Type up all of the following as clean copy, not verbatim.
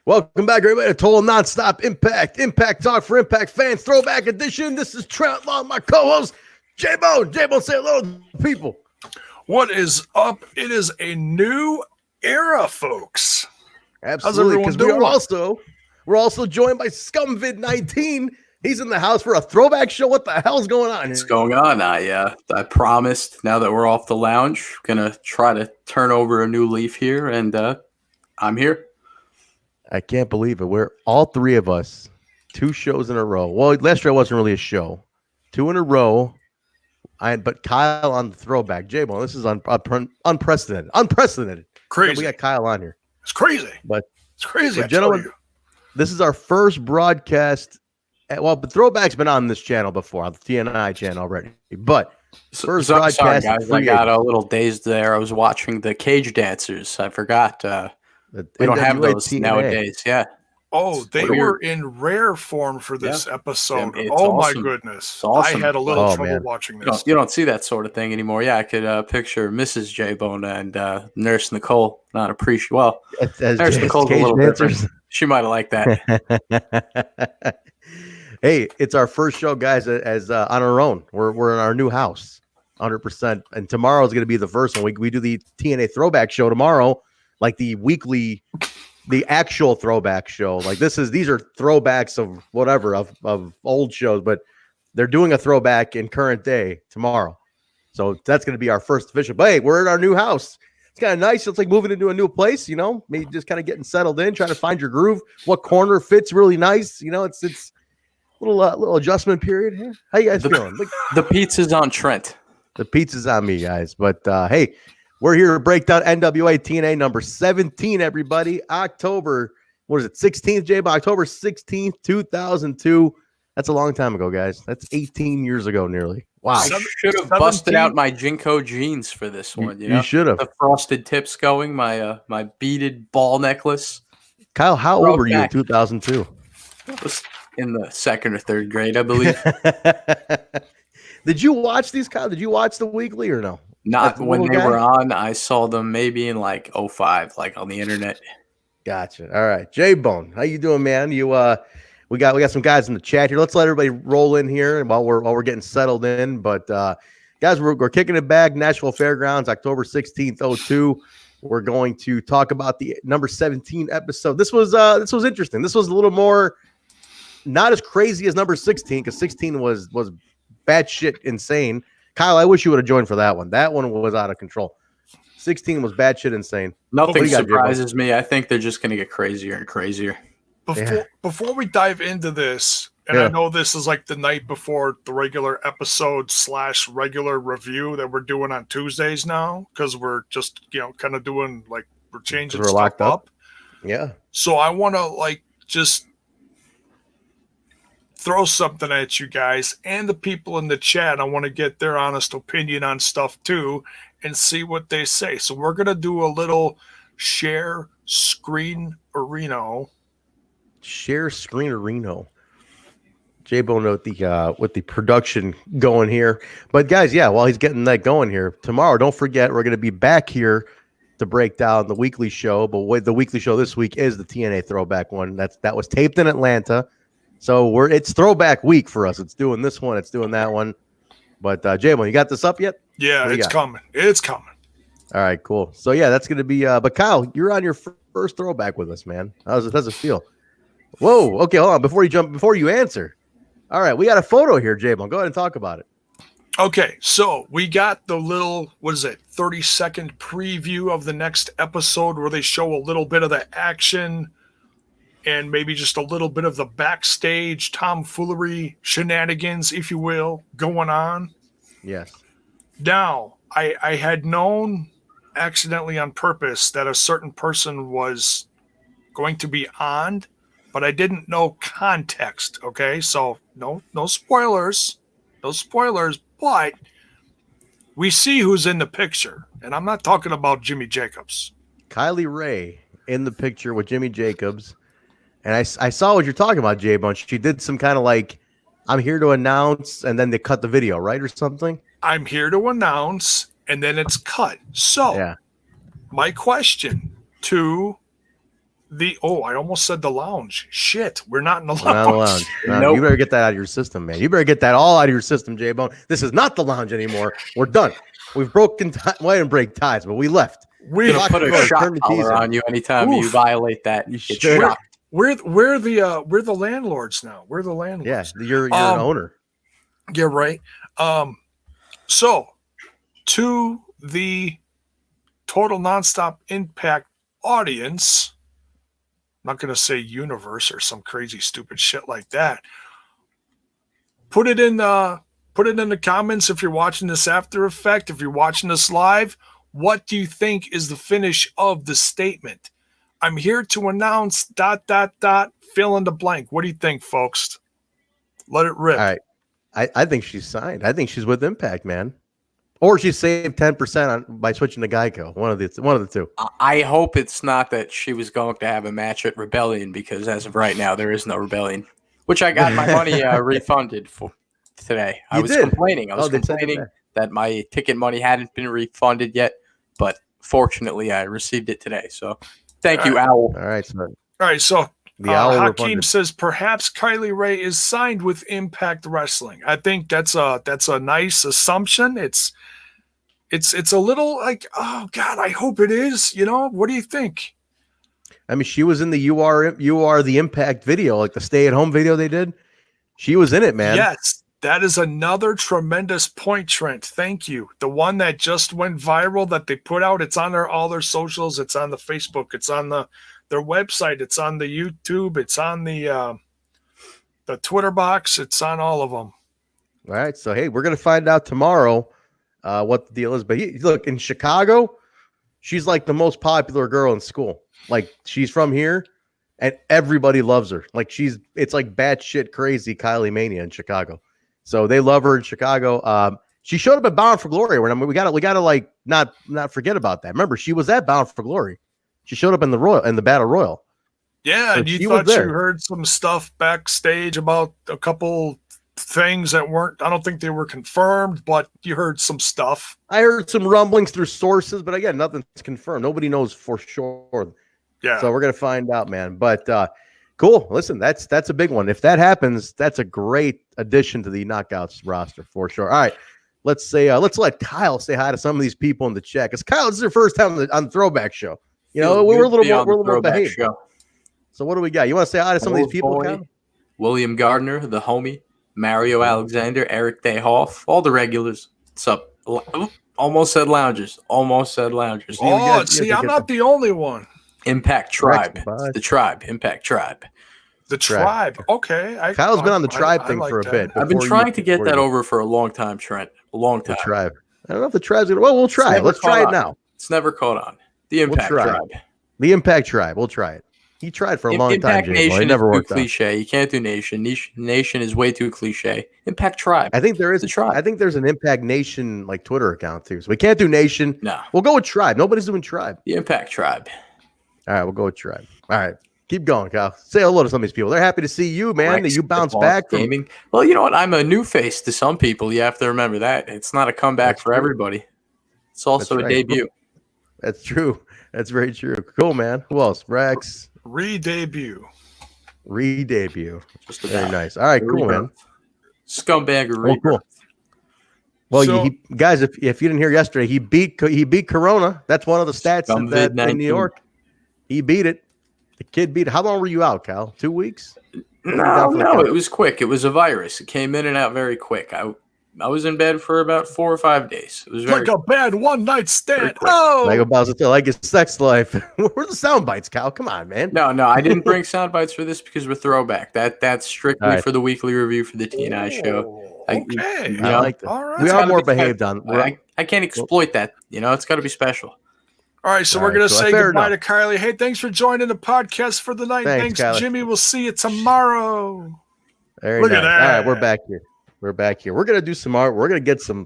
Welcome back, everybody, to Total Nonstop Impact Talk for Impact fans, Throwback Edition. This is Trent, along my co-host, Jaybone. Jaybone, say hello to the people. What is up? It is a new era, folks. Absolutely, because we're also joined by ScumVid19. He's in the house for a throwback show. What the hell's going on? What's going on? I promised, now that we're off the lounge, gonna try to turn over a new leaf here, and I'm here. I can't believe it. We're all three of us, 2 shows in a row. Well, last year wasn't really a show. 2 in a row. But Kyle on the throwback. Jaybone, this is unprecedented. Unprecedented. Crazy. So we got Kyle on here. It's crazy. But it's crazy. Gentlemen, this is our first broadcast. Well, the throwback's been on this channel before, on the TNI channel already. But first broadcast. Sorry, guys, I got a little dazed there. I was watching the cage dancers. I forgot. We don't have those TNA. nowadays. Yeah. Oh, they were in rare form for this episode. Oh, awesome. My goodness. Awesome. I had a little trouble watching this. You don't see that sort of thing anymore. Yeah, I could picture Mrs. Jaybone and Nurse Nicole not appreciate. Well, Nurse Nicole's a little different. She might have liked that. Hey, it's our first show, guys, as on our own. We're in our new house, 100%. And tomorrow is going to be the first one. We do the TNA throwback show tomorrow, like the weekly, the actual throwback show. Like these are throwbacks of whatever, of old shows, but they're doing a throwback in current day tomorrow. So that's going to be our first official. But hey, we're in our new house. It's kind of nice. It's like moving into a new place, maybe just kind of getting settled in, trying to find your groove. What corner fits really nice. It's a little adjustment period here. How you guys feeling? The pizza's on Trent. The pizza's on me, guys. But hey, we're here to break down NWA TNA number 17, everybody. October, 16th, Jaybone? October 16th, 2002. That's a long time ago, guys. That's 18 years ago, nearly. Wow. I should have busted out my Jinko jeans for this one. You should have. The frosted tips going, my beaded ball necklace. Kyle, how old were you in 2002? I was in the 2nd or 3rd grade, I believe. Did you watch these, Kyle? Did you watch the weekly or no? Not when they were on. I saw them maybe in like 05, like on the internet. Gotcha. All right, Jaybone, how you doing, man? We got some guys in the chat here. Let's let everybody roll in here while we're getting settled in. But guys, we're kicking it back. Nashville Fairgrounds, October 16th, 02. We're going to talk about the number 17 episode. This was interesting. This was a little more not as crazy as number 16, because 16 was batshit insane. Kyle, I wish you would have joined for that one. That one was out of control. 16 was batshit insane. Nothing surprises me. I think they're just going to get crazier and crazier. Before we dive into this, and I know this is like the night before the regular episode / regular review that we're doing on Tuesdays now, because we're just, kind of doing like we're changing stuff locked up. Yeah. So I want to just throw something at you guys and the people in the chat. I want to get their honest opinion on stuff too and see what they say. So we're going to do a little share screen arena. Share screen arena. Jaybone with the production going here. But guys, while he's getting that going here, tomorrow, don't forget, we're going to be back here to break down the weekly show. But the weekly show this week is the TNA throwback one. That was taped in Atlanta. So it's throwback week for us. It's doing this one. It's doing that one. But Jaybone, you got this up yet? Yeah, it's coming. It's coming. All right, cool. So that's going to be. But Kyle, you're on your first throwback with us, man. How does it feel? Whoa. Okay, hold on. Before you answer. All right, we got a photo here, Jaybone. Go ahead and talk about it. Okay, so we got the little 30-second preview of the next episode where they show a little bit of the action and maybe just a little bit of the backstage tomfoolery shenanigans, if you will, going on. Yes. Now, I had known accidentally on purpose that a certain person was going to be on, but I didn't know context, okay? So no spoilers. No spoilers, but we see who's in the picture. And I'm not talking about Jimmy Jacobs. Kylie Ray in the picture with Jimmy Jacobs. And I saw what you're talking about, Jaybone. She did some kind of like, I'm here to announce, and then they cut the video, right, or something? I'm here to announce, and then it's cut. So, my question to I almost said the lounge. Shit, we're not in the We're not in the lounge. lounge. No, Nope. You better get that out of your system, man. You better get that all out of your system, Jaybone. This is not the lounge anymore. We're done. We've broken well, I didn't break ties, but we left. We Gonna put a shot collar on you anytime you violate that. You get shot. We're the landlords now. We're the landlords. Yeah, you're an owner. Yeah, right. So to the Total Nonstop Impact audience, I'm not going to say universe or some crazy stupid shit like that. Put it in the comments if you're watching this after effect. If you're watching this live, what do you think is the finish of the statement? I'm here to announce ... fill in the blank. What do you think, folks? Let it rip. All right. I think she's signed. I think she's with Impact, man. Or she saved 10% by switching to Geico. One of the two. I hope it's not that she was going to have a match at Rebellion, because as of right now, there is no Rebellion, which I got my money refunded for today. I was complaining that my ticket money hadn't been refunded yet, but fortunately, I received it today. So thank you, Owl. All right, sir. All right, so The Owl Hakeem refunded. says perhaps Kylie Ray is signed with Impact Wrestling. I think that's a nice assumption. It's a little like, oh God, I hope it is. You know, what do you think? I mean, she was in the You Are the Impact video, like the stay-at-home video they did. She was in it, man. Yes, that is another tremendous point, Trent. Thank you. The one that just went viral that they put out, it's on all their socials. It's on the Facebook. It's on their website. It's on the YouTube. It's on the Twitter box. It's on all of them. All right. So, hey, we're going to find out tomorrow what the deal is. But look, in Chicago, she's like the most popular girl in school. Like, she's from here, and everybody loves her. Like, it's like batshit crazy Kylie Mania in Chicago. So they love her in Chicago. She showed up at Bound for Glory. We gotta like not forget about that. Remember, she was at Bound for Glory. She showed up in the Battle Royal. Yeah, so and you thought you heard some stuff backstage about a couple things that weren't, I don't think they were confirmed, but you heard some stuff. I heard some rumblings through sources, but again, nothing's confirmed. Nobody knows for sure. Yeah. So we're gonna find out, man. But cool. Listen, that's a big one. If that happens, that's a great addition to the Knockouts roster for sure. All right. Let's let Kyle say hi to some of these people in the chat. Because Kyle, this is your first time on the Throwback Show. You know, we're a little more behaved. Show. So what do we got? You want to say hi to some of these people, Kyle? William Gardner, the homie, Mario Alexander, Eric Dayhoff, all the regulars. What's up? Almost said loungers. Oh, see, I'm not the only one. Impact Tribe. The Tribe. Impact Tribe. The Tribe. Okay. Kyle's been on the Tribe thing for a bit. I've been trying to get that over for a long time, Trent. A long time. The Tribe. I don't know if the Tribe's going to... Well, we'll try it. Let's try it now. It's never caught on. The Impact Tribe. The Impact Tribe. We'll try it. He tried for a long time, Nation it never worked out. Cliche. You can't do Nation. Nation is way too cliche. Impact Tribe. I think there is a Tribe. I think there's an Impact Nation like Twitter account too. So we can't do Nation. No. We'll go with Tribe. Nobody's doing Tribe. The Impact Tribe. All right, we'll go with Tribe. All right. Keep going, Kyle. Say hello to some of these people. They're happy to see you, man. That you bounce back from gaming. Well, you know what? I'm a new face to some people. You have to remember that. It's not a comeback for everybody. It's also a debut. That's true. That's very true. Cool, man. Who else? Rex. Re-debut. Just very nice. All right, cool, man. Scumbaggery. Cool. Well, guys, if you didn't hear yesterday, he beat Corona. That's one of the stats in New York. He beat it. The kid beat it. How long were you out, Cal? 2 weeks? No, it was quick. It was a virus. It came in and out very quick. I was in bed for about 4 or 5 days. It was like a bad one-night stand. Oh, like his sex life. Where's the sound bites, Cal? Come on, man. No, I didn't bring sound bites for this because we're throwback. That's strictly for the weekly review for the TNI show. Okay, I like that. All right. We are more behaved on. I can't exploit that. You know, it's got to be special. All right, so we're going to say goodbye to Kylie. Hey, thanks for joining the podcast for the night. Thanks Jimmy. We'll see you tomorrow. Look at that. All right, we're back here. We're going to do some art. We're going to get some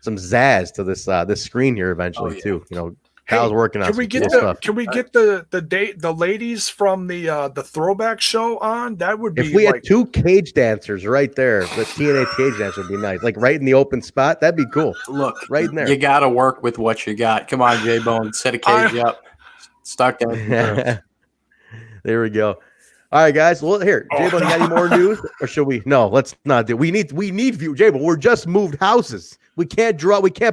zazz to this screen here eventually too. You know, Kyle's working on. Can we get the ladies from the Throwback Show on? That would be. If we had 2 cage dancers right there, the TNA cage dancer would be nice. Like right in the open spot, that'd be cool. Look, right in there. You got to work with what you got. Come on, Jaybone, set a cage up. Start down. There we go. All right, guys. Well, here, Jaybone, you got any more news, or should we? No, let's not do. We need view, Jaybone. We're just moved houses. We can't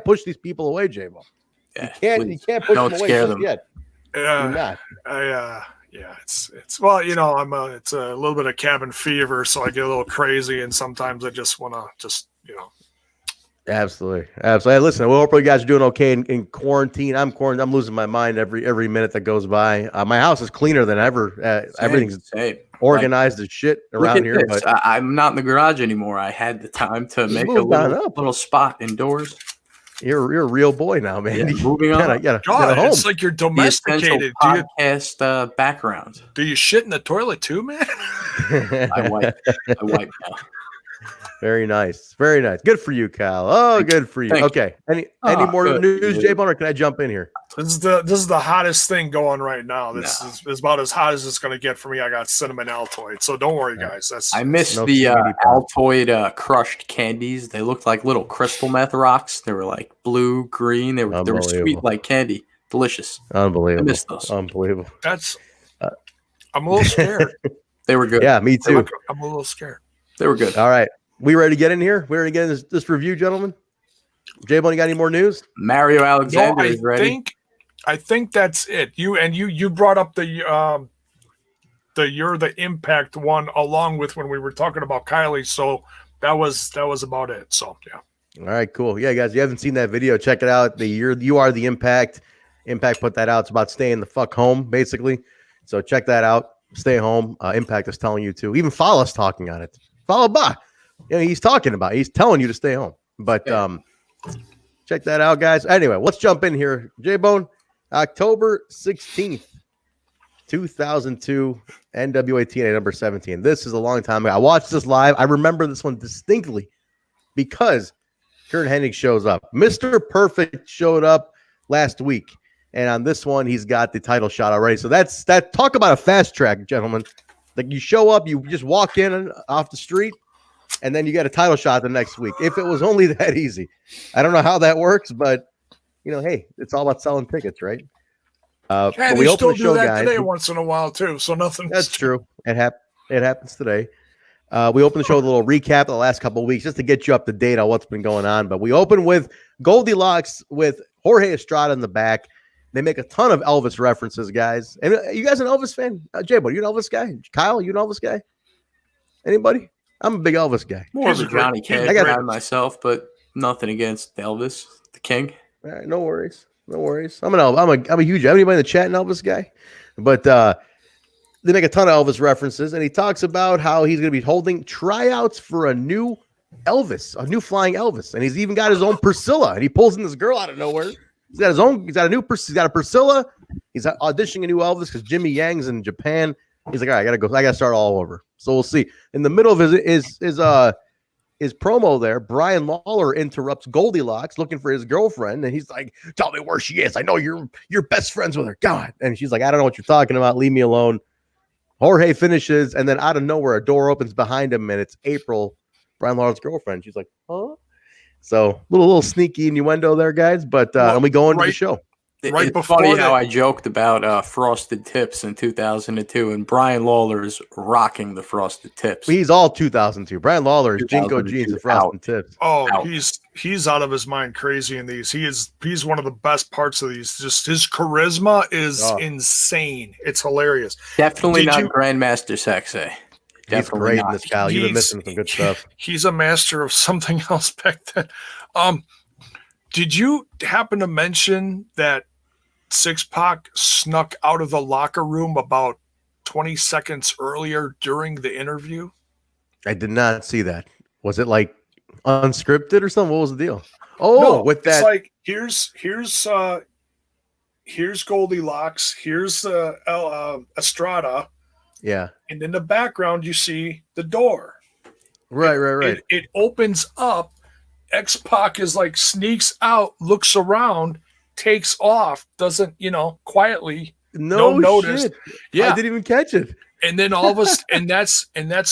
push these people away, Jaybone. Yeah, you can't push them away scare just them yet. Yeah, it's well, you know, it's a little bit of cabin fever, so I get a little crazy, and sometimes I just want to you know. Absolutely. Hey, listen, we hope you guys are doing okay in quarantine. I'm quarantined. I'm losing my mind every minute that goes by. My house is cleaner than ever. Everything's organized as shit around here. But I'm not in the garage anymore. I had the time to make a little spot indoors. You're a real boy now, man. Yeah, moving on. God, it's like you're domesticated. Podcast background. Do you shit in the toilet too, man? I wipe now. Very nice. Very nice. Good for you, Kyle. Oh, good for you. Okay. Any more news, Jaybone, or can I jump in here? This is the hottest thing going right now. This is about as hot as it's going to get for me. I got cinnamon Altoid, so don't worry, guys. I missed the Altoid crushed candies. They looked like little crystal meth rocks. They were like blue, green. They were sweet like candy. Delicious. Unbelievable. I missed those. Unbelievable. I'm a little scared. They were good. Yeah, me too. I'm a little scared. They were good. All right. We ready to get in here? We ready to get in this review, gentlemen? Jaybone, you got any more news? Mario Alexander is ready. I think that's it. You brought up the You're the Impact one along with when we were talking about Kylie. So that was about it. So yeah. All right, cool. Yeah, guys, you haven't seen that video, check it out. You are the Impact. Impact put that out. It's about staying the fuck home, basically. So check that out. Stay home. Impact is telling you to. Even Fallah's talking on it. Fallah, he's talking about it. He's telling you to stay home. But check that out, guys. Anyway, let's jump in here. Jaybone, October 16th, 2002, NWA TNA number 17. This is a long time ago. I watched this live. I remember this one distinctly because Curt Hennig shows up. Mr. Perfect showed up last week. And on this one, he's got the title shot already. So that's that. Talk about a fast track, gentlemen. Like you show up, you just walk in off the street, and then you get a title shot the next week. If it was only that easy. I don't know how that works, but hey, it's all about selling tickets, right? Yeah, we still do that today once in a while too. So nothing. That's true. It happens today. We open the show with a little recap of the last couple of weeks just to get you up to date on what's been going on. But we open with Goldilocks with Jorge Estrada in the back. They make a ton of Elvis references, guys. And you guys an Elvis fan? Jaybone, you an Elvis guy? Kyle, you an Elvis guy? Anybody? I'm a big Elvis guy. More of a Johnny Cash guy myself, but nothing against Elvis, the king. All right, no worries. I'm a huge. Anybody in the chat an Elvis guy? But they make a ton of Elvis references, and he talks about how he's going to be holding tryouts for a new Elvis, a new flying Elvis, and he's even got his own Priscilla, and he pulls in this girl out of nowhere. He's got he's got a Priscilla. He's auditioning a new Elvis because Jimmy Yang's in Japan. He's like, all right, I gotta start all over. So we'll see. In the middle of his promo there, Brian Lawler interrupts Goldilocks looking for his girlfriend, and he's like, tell me where she is. I know you're best friends with her. God. And she's like, I don't know what you're talking about. Leave me alone. Jorge finishes, and then out of nowhere, a door opens behind him, and it's April, Brian Lawler's girlfriend. She's like, huh? So little sneaky innuendo there, guys. But and we go into the show. It's funny how I joked about frosted tips in 2002, and Brian Lawler's rocking the frosted tips. He's all 2002. Brian Lawler is Jinko jeans and frosted tips. Oh, he's out of his mind crazy in these. He's one of the best parts of these. Just his charisma is insane. It's hilarious. Definitely not Grandmaster Sexy. He's great in this, Kyle. You've been missing some good stuff. He's a master of something else back then. Did you happen to mention that Syxx-Pac snuck out of the locker room about 20 seconds earlier during the interview? I did not see that. Was it like unscripted or something? What was the deal? Oh, no, with that, it's like here's Goldilocks, here's Estrada. Yeah. And in the background, you see the door. Right. It opens up. X-Pac is like sneaks out, looks around, takes off, doesn't, quietly. No notice. Shit. Yeah. I didn't even catch it. And then all of us, and that's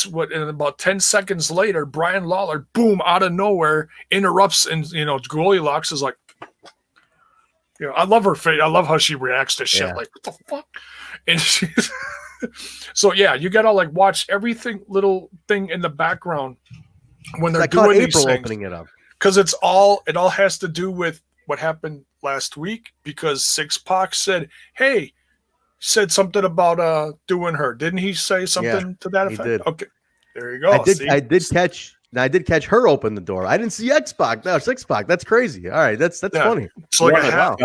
what, and about 10 seconds later, Brian Lawler, boom, out of nowhere, interrupts, and Goldilocks is like, You know, I love her face. I love how she reacts to shit. Yeah. Like, what the fuck? And she's so yeah, you gotta like watch everything little thing in the background when they're doing these April things. opening it up. Because it all has to do with what happened last week, because Syxx-Pac said something about doing her. Didn't he say something to that effect? He did. Okay. There you go. I did catch her open the door. I didn't see X-Pac. No, Syxx-Pac. That's crazy. All right, that's funny. So like wow.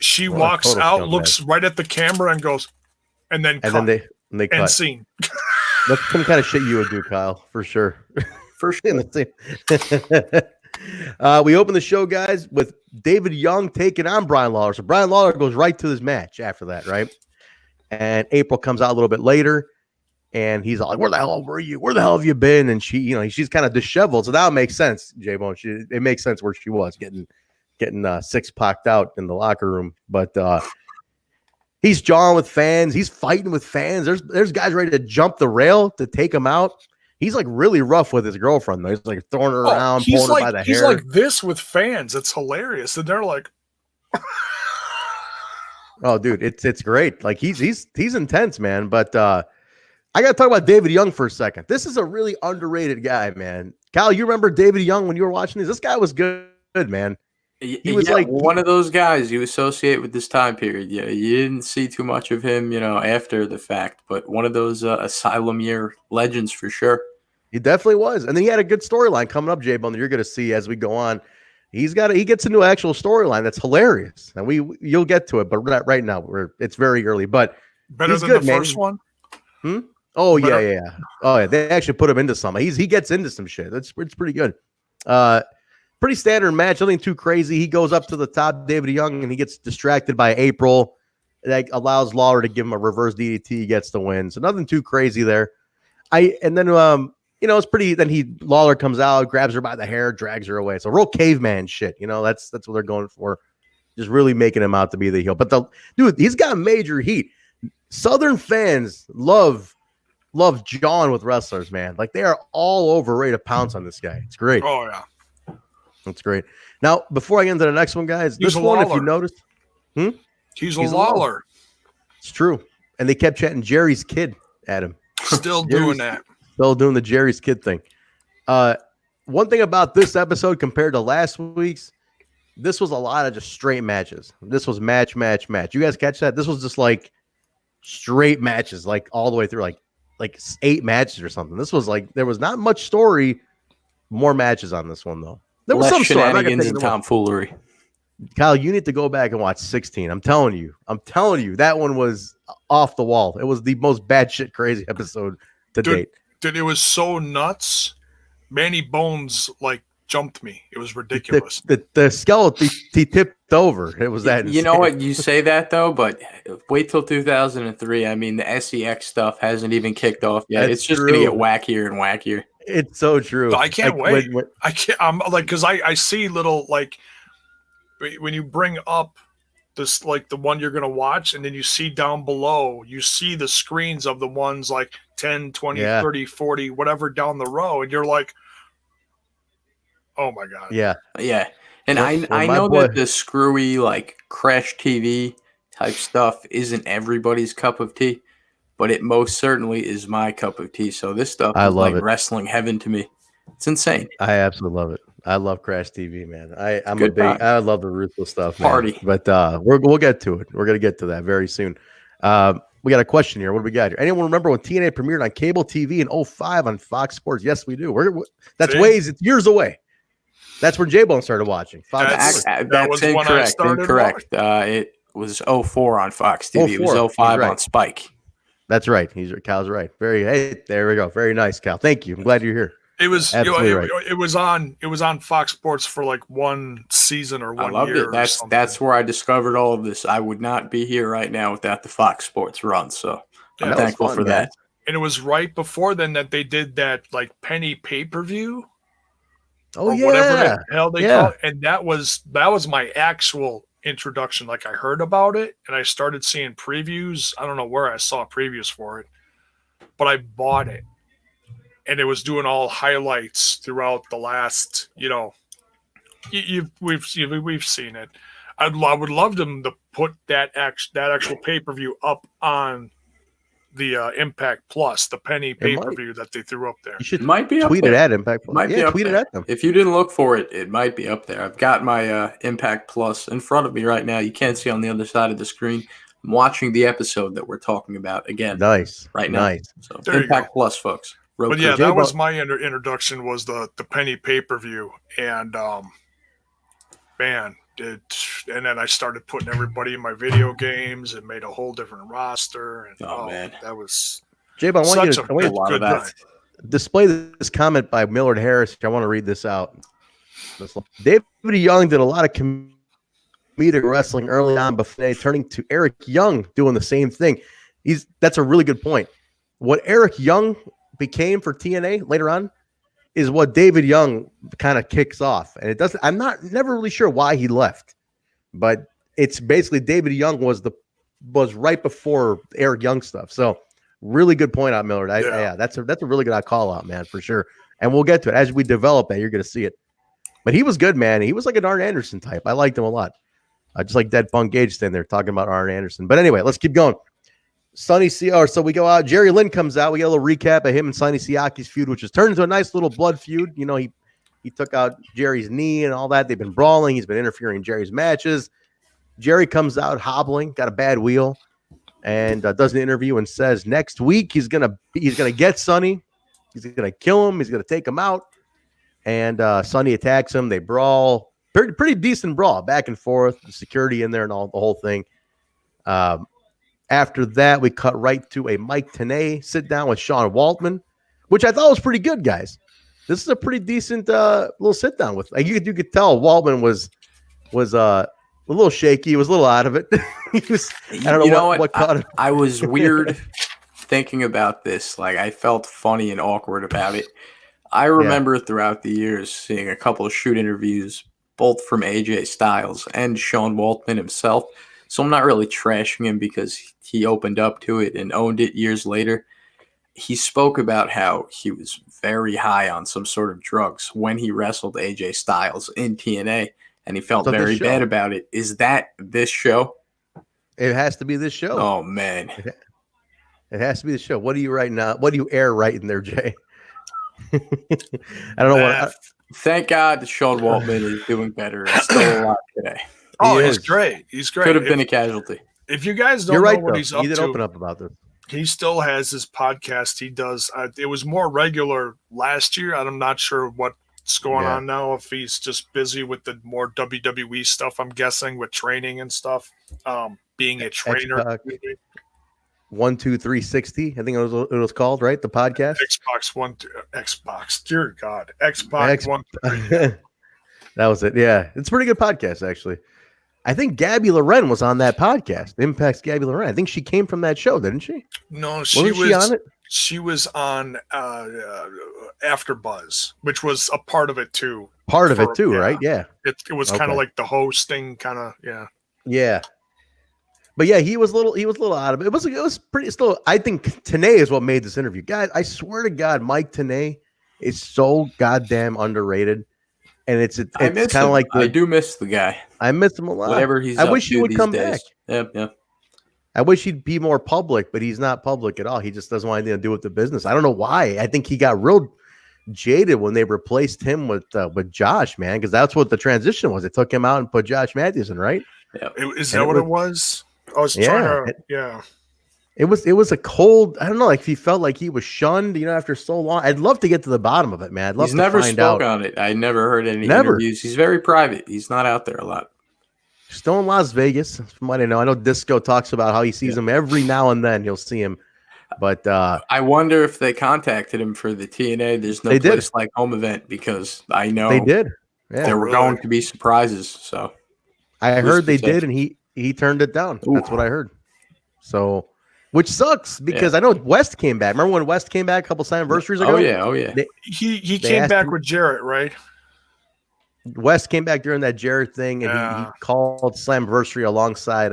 she walks out, looks right at the camera, and goes, and then they cut. And scene. That's some kind of shit you would do, Kyle, for sure. For sure. We open the show, guys, with David Young taking on Brian Lawler. So Brian Lawler goes right to his match after that, right? And April comes out a little bit later, and he's all like, "Where the hell were you? Where the hell have you been?" And she, you know, she's kind of disheveled. So that makes sense, Jaybone. It makes sense where she was getting Syxx-Pac'd out in the locker room, but he's jawing with fans. He's fighting with fans. There's guys ready to jump the rail to take him out. He's like really rough with his girlfriend, though. He's like throwing her around, pulling her by the hair. He's like this with fans. It's hilarious. And they're like, oh, dude, it's great. Like he's intense, man. But I gotta talk about David Young for a second. This is a really underrated guy, man. Kyle, you remember David Young when you were watching these? This guy was good, man. He was like one of those guys you associate with this time period. Yeah, you didn't see too much of him, you know, after the fact, but one of those Asylum year legends for sure. He definitely was, and then he had a good storyline coming up, Jaybone, that you're going to see as we go on. He gets into actual storyline that's hilarious, and you'll get to it, but right now it's very early. But better than the first one. Oh yeah. Oh yeah, they actually put him into some. He gets into some shit. It's pretty good. Pretty standard match, nothing too crazy. He goes up to the top, David Young, and he gets distracted by April. That allows Lawler to give him a reverse DDT. He gets the win. So nothing too crazy there. It's pretty. Then Lawler comes out, grabs her by the hair, drags her away. So real caveman shit. You know, that's what they're going for. Just really making him out to be the heel. But he's got major heat. Southern fans love jawing with wrestlers, man. Like they are all over ready to pounce on this guy. It's great. Oh yeah. That's great. Now, before I get into the next one, guys, this one, if you noticed, he's a Lawler. It's true. And they kept chatting Jerry's kid at him. Still doing that. Still doing the Jerry's kid thing. One thing about this episode compared to last week's, this was a lot of just straight matches. This was match. You guys catch that? This was just like straight matches, like all the way through, like 8 matches or something. This was like, there was not much story. More matches on this one, though. There was some shenanigans and tomfoolery. Kyle, you need to go back and watch 16. I'm telling you, that one was off the wall. It was the most batshit crazy episode to date. Dude, it was so nuts. Manny Bones like jumped me. It was ridiculous. The skeleton he tipped over. It was that. You know what? You say that though, but wait till 2003. I mean, the SEX stuff hasn't even kicked off yet. It's just going to get wackier and wackier. It's so true. I can't wait. I can't. I'm like, because I see little, like, when you bring up this, like the one you're going to watch, and then you see down below, you see the screens of the ones like 10, 20, 30, 40, whatever down the row. And you're like, oh my God. Yeah. Yeah. And I know that the screwy, like, Crash TV type stuff isn't everybody's cup of tea, but it most certainly is my cup of tea. So this stuff is like wrestling heaven to me. It's insane. I absolutely love it. I love Crash TV, man. I love the ruthless stuff, man. Party. But we'll get to it. We're gonna get to that very soon. We got a question here. What do we got here? Anyone remember when TNA premiered on cable TV in 2005 on Fox Sports? Yes, we do. It's years away. That's where Jaybone started watching. That's incorrect. Incorrect. It was 2004 on Fox TV. It was 2005 on Spike. That's right. Cal's right. There we go. Very nice, Cal. Thank you. I'm glad you're here. It was it was on Fox Sports for like one season or 1 year. That's where I discovered all of this. I would not be here right now without the Fox Sports run. So I'm thankful for that. And it was right before then that they did that like penny pay-per-view. Oh yeah. Whatever the hell they call it. And that was my actual introduction. Like I heard about it and I started seeing previews. I don't know where I saw previews for it, but I bought it. And it was doing all highlights throughout the last, we've seen it. I would love them to put that actual pay-per-view up on the Impact Plus, the penny pay-per-view that they threw up there. You should might be tweet it at Impact Plus. Might be tweet it at them. If you didn't look for it, it might be up there. I've got my Impact Plus in front of me right now. You can't see on the other side of the screen. I'm watching the episode that we're talking about again. Nice. Right now. Nice. So Impact Plus, folks. But yeah, that was my introduction, was the penny pay-per-view. And man, and then I started putting everybody in my video games and made a whole different roster. And man, that was Jaybone, I want you to that. Display this comment by Millard Harris. I want to read this out. David Young did a lot of comedic wrestling early on before turning to Eric Young doing the same thing. That's a really good point. What Eric Young became for TNA later on is what David Young kind of kicks off. And it doesn't, I'm never really sure why he left, but it's basically David Young was right before Eric Young stuff. So really good point out, Millard. Yeah, that's a really good call out, man, for sure. And we'll get to it as we develop that. You're going to see it, but he was good, man. He was like an Arn Anderson type. I liked him a lot. Just like Dead Funk Gage standing there talking about Arn Anderson. But anyway, let's keep going. Sonny so we go out. Jerry Lynn comes out. We get a little recap of him and Sonny Siaki's feud, which has turned into a nice little blood feud. You know, he took out Jerry's knee and all that. They've been brawling. He's been interfering in Jerry's matches. Jerry comes out hobbling, got a bad wheel, and does an interview and says next week he's gonna get Sonny. He's gonna kill him. He's gonna take him out. And Sonny attacks him. They brawl. Pretty decent brawl, back and forth. The security in there and all the whole thing. After that, we cut right to a Mike Tenay sit down with Sean Waltman, which I thought was pretty good, guys. This is a pretty decent little sit down with. Like you could tell Waltman was a little shaky. He was a little out of it. He was. I don't know what caught him. I was weird thinking about this. Like I felt funny and awkward about it. I remember throughout the years seeing a couple of shoot interviews, both from AJ Styles and Sean Waltman himself. So I'm not really trashing him because he opened up to it and owned it years later. He spoke about how he was very high on some sort of drugs when he wrestled AJ Styles in TNA, and he felt very bad about it. Is that this show? It has to be this show. Oh, man. It has to be the show. What do you write now? What do you air right in there, Jay? I don't know what. Thank God that Sean Waltman is doing better and still alive today. Oh, he's great. He's great. Could have been a casualty. If you guys don't know what he's up to, he did open up about this. He still has his podcast. He does. It was more regular last year. I'm not sure what's going on now. If he's just busy with the more WWE stuff, I'm guessing with training and stuff. Being a trainer. 1, 2, 3, 60. I think it was called, right? The podcast. Xbox. Dear God, Xbox 1. That was it. Yeah, it's a pretty good podcast, actually. I think Gabby Loren was on that podcast. Impact's Gabby Loren. I think she came from that show, didn't she? No, she was on it. She was on AfterBuzz, which was a part of it too. Right? Yeah. It was kind of like the hosting, kind of. Yeah. Yeah. But yeah, he was a little out of it. It was pretty still. I think Tenay is what made this interview. Guys, I swear to God, Mike Tenay is so goddamn underrated. And it's kind of like I do miss the guy. I miss him a lot. Whatever he's I wish he would come back. Yeah. I wish he'd be more public, but he's not public at all. He just doesn't want anything to do with the business. I don't know why. I think he got real jaded when they replaced him with Josh, man, because that's what the transition was. They took him out and put Josh Matthews in, right? Yeah. Is that what it was? I was trying to. It was a cold. I don't know, like if he felt like he was shunned, after so long. I'd love to get to the bottom of it, man. I'd love He's to never find spoke out. on it. I never heard any interviews. He's very private. He's not out there a lot. Still in Las Vegas, from what I know. I know Disco talks about how he sees him every now and then. You'll see him, but I wonder if they contacted him for the TNA. There's no place like home event because I know they did. Yeah, there were going to be surprises. So I heard they did, and he turned it down. Ooh. That's what I heard. So. Which sucks because I know West came back. Remember when West came back a couple of anniversaries ago? Oh yeah. He came back with Jarrett, right? West came back during that Jarrett thing, and he called Slamversary alongside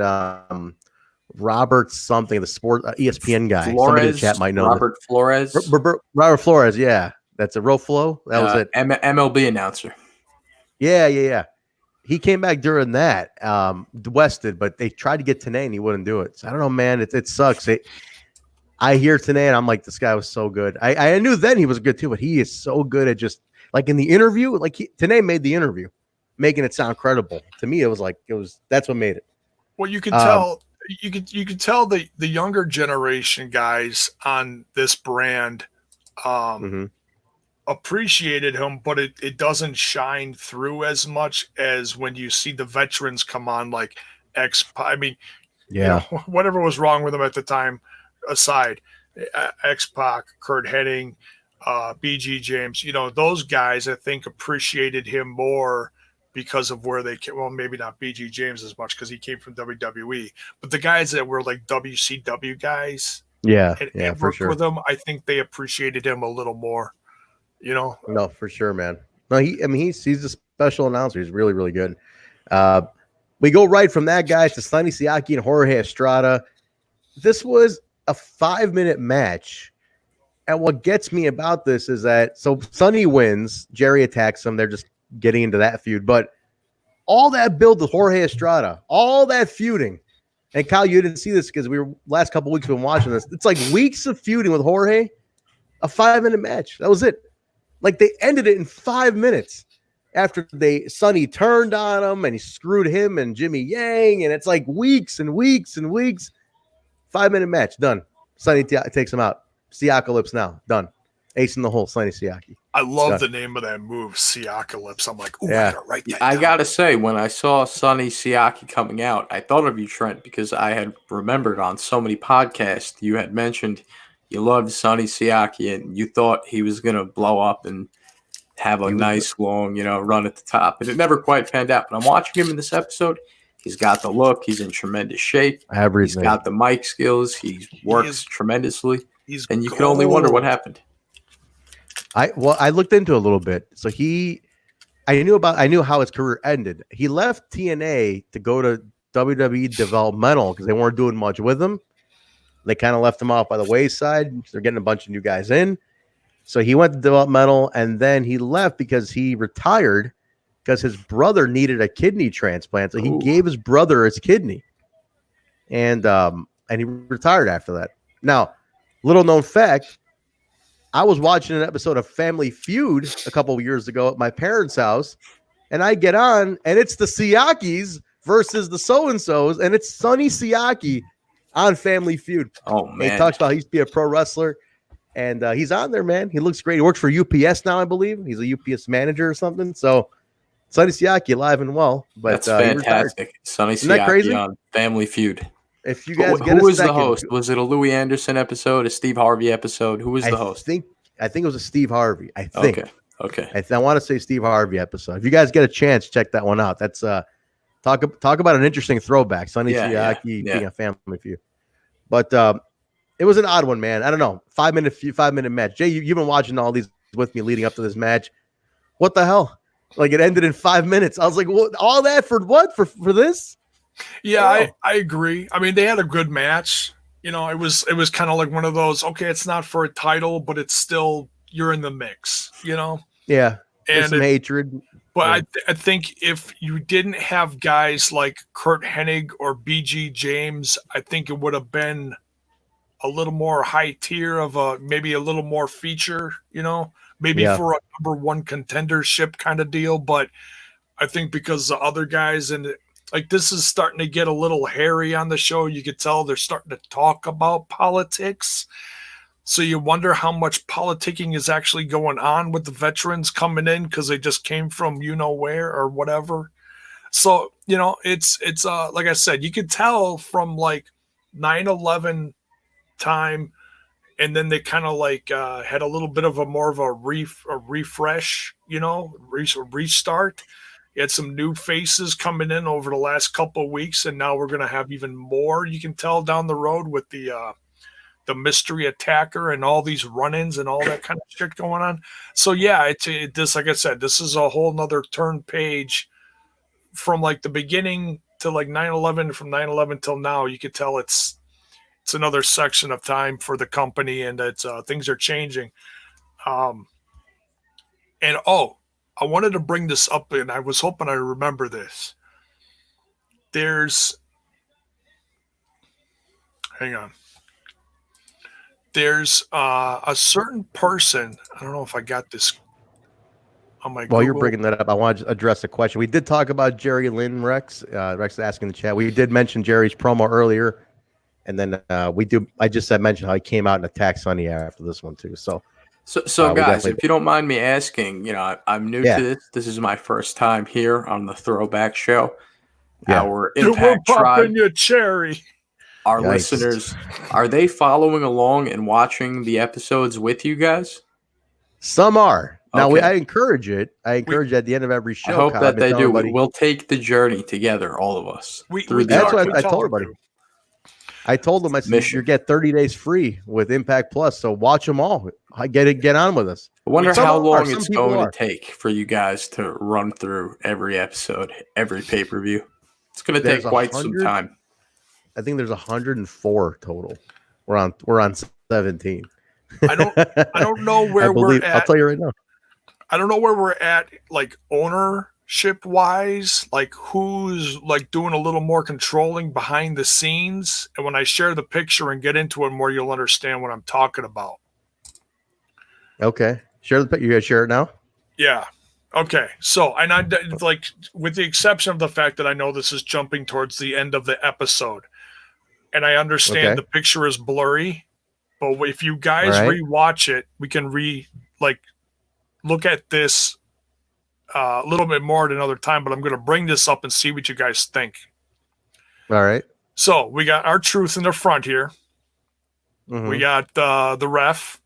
Robert something, the sport ESPN guy. Flores, somebody in the chat might know. Robert Flores. Robert Flores, yeah. That's a Roflo. That was it. MLB announcer. Yeah. he came back during that. West did, but they tried to get TNA and he wouldn't do it. So I don't know, man. It sucks. I hear TNA and I'm like, this guy was so good. I knew then he was good too, but he is so good at just like in the interview. Like TNA made the interview, making it sound credible. To me, that's what made it. Well, you could tell. You could tell the younger generation guys on this brand appreciated him, but it doesn't shine through as much as when you see the veterans come on, like X-Pac. I mean, yeah, you know, whatever was wrong with him at the time aside, X-Pac, Curt Hennig, BG James, you know, those guys I think appreciated him more because of where they came. Well, maybe not BG James as much because he came from WWE, but the guys that were like WCW guys, and for worked sure with him, I think they appreciated him a little more. You know, no, for sure, man. No, he's a special announcer. He's really, really good. We go right from that guy to Sonny, Siaki, and Jorge Estrada. This was a 5-minute match. And what gets me about this is that, so Sonny wins, Jerry attacks him. They're just getting into that feud. But all that build with Jorge Estrada, all that feuding. And Kyle, you didn't see this because we were last couple weeks been watching this. It's like weeks of feuding with Jorge, a 5-minute match. That was it. Like they ended it in 5 minutes after Sonny turned on him and he screwed him and Jimmy Yang. And it's like weeks and weeks and weeks. 5-minute match, done. Sonny takes him out. Siaki now, done. Ace in the hole, Sonny Siaki. I love the name of that move, Siaki. I'm like, ooh, yeah. I gotta write that I down. gotta say, when I saw Sonny Siaki coming out, I thought of you, Trent, because I had remembered on so many podcasts you had mentioned you loved Sonny Siaki and you thought he was gonna blow up and have a nice long, run at the top. And it never quite panned out. But I'm watching him in this episode. He's got the look. He's in tremendous shape. He's got the mic skills. He works tremendously. And you can only wonder what happened. I looked into it a little bit. So I knew how his career ended. He left TNA to go to WWE developmental because they weren't doing much with him. They kind of left him off by the wayside. They're getting a bunch of new guys in. So he went to developmental and then he left because he retired because his brother needed a kidney transplant. So he gave his brother his kidney. And he retired after that. Now, little known fact, I was watching an episode of Family Feud a couple of years ago at my parents' house, and I get on, and it's the Siakis versus the so-and-sos, and it's Sonny Siaki on Family Feud. Oh, man. He talks about he used to be a pro wrestler, and he's on there, man. He looks great. He works for UPS now, I believe. He's a UPS manager or something. So Sonny Siaki alive and well. But that's fantastic. Sonny Siaki on Family Feud. If you guys who was the host? Was it a Louis Anderson episode, a Steve Harvey episode? Who was the host? I think it was a Steve Harvey. I think. Okay. I want to say Steve Harvey episode. If you guys get a chance, check that one out. That's talk about an interesting throwback. Sonny Siaki being a Family Feud. But it was an odd one, man. I don't know. 5-minute match. Jay, you've been watching all these with me leading up to this match. What the hell? Like it ended in 5 minutes. I was like, what? All that for what? For this? Yeah, I agree. I mean, they had a good match. It was kind of like one of those, okay, it's not for a title, but it's still, you're in the mix, Yeah. And some hatred. But I think if you didn't have guys like Curt Hennig or BG James, I think it would have been a little more high tier of maybe a little more feature, maybe for a #1 contendership kind of deal. But I think because the other guys and like this is starting to get a little hairy on the show. You could tell they're starting to talk about politics. So you wonder how much politicking is actually going on with the veterans coming in because they just came from where or whatever. So, it's like I said, you could tell from like 9/11 time, and then they kind of like had a little bit of more of a refresh, restart. You had some new faces coming in over the last couple of weeks, and now we're going to have even more. You can tell down the road with the mystery attacker and all these run-ins and all that kind of shit going on. So yeah, this, like I said, this is a whole nother turn page from like the beginning to like 9/11. From 9/11 till now, you could tell it's another section of time for the company, and it's things are changing. And I wanted to bring this up, and I was hoping I remember this. Hang on. There's a certain person. I don't know if I got this on my While you're bringing that up, I want to address a question. We did talk about Jerry Lynn, Rex. Rex asking in the chat. We did mention Jerry's promo earlier, and then I just mentioned how he came out and attacked Sonny after this one too. So guys, if you don't mind me asking, I'm new to this. This is my first time here on the Throwback Show. Yeah. Our Impact Tribe, your cherry. Our listeners, are they following along and watching the episodes with you guys? Some are. Now, I encourage it. I encourage at the end of every show. I hope that they do. We'll take the journey together, all of us. That's what I told everybody. I told them, I said, you get 30 days free with Impact Plus, so watch them all. Get on with us. I wonder how long it's going to take for you guys to run through every episode, every pay-per-view. It's going to take quite some time. I think there's 104 total. We're on 17. I don't know where we're at. I'll tell you right now. I don't know where we're at, like ownership wise, like who's like doing a little more controlling behind the scenes. And when I share the picture and get into it more, you'll understand what I'm talking about. Okay. Share the picture. You guys share it now? Yeah. Okay. So, and I like, with the exception of the fact that I know this is jumping towards the end of the episode, and I understand the picture is blurry, but if you guys rewatch it, we can look at this a little bit more at another time, but I'm going to bring this up and see what you guys think. All right. So we got our truth in the front here. Mm-hmm. We got the ref.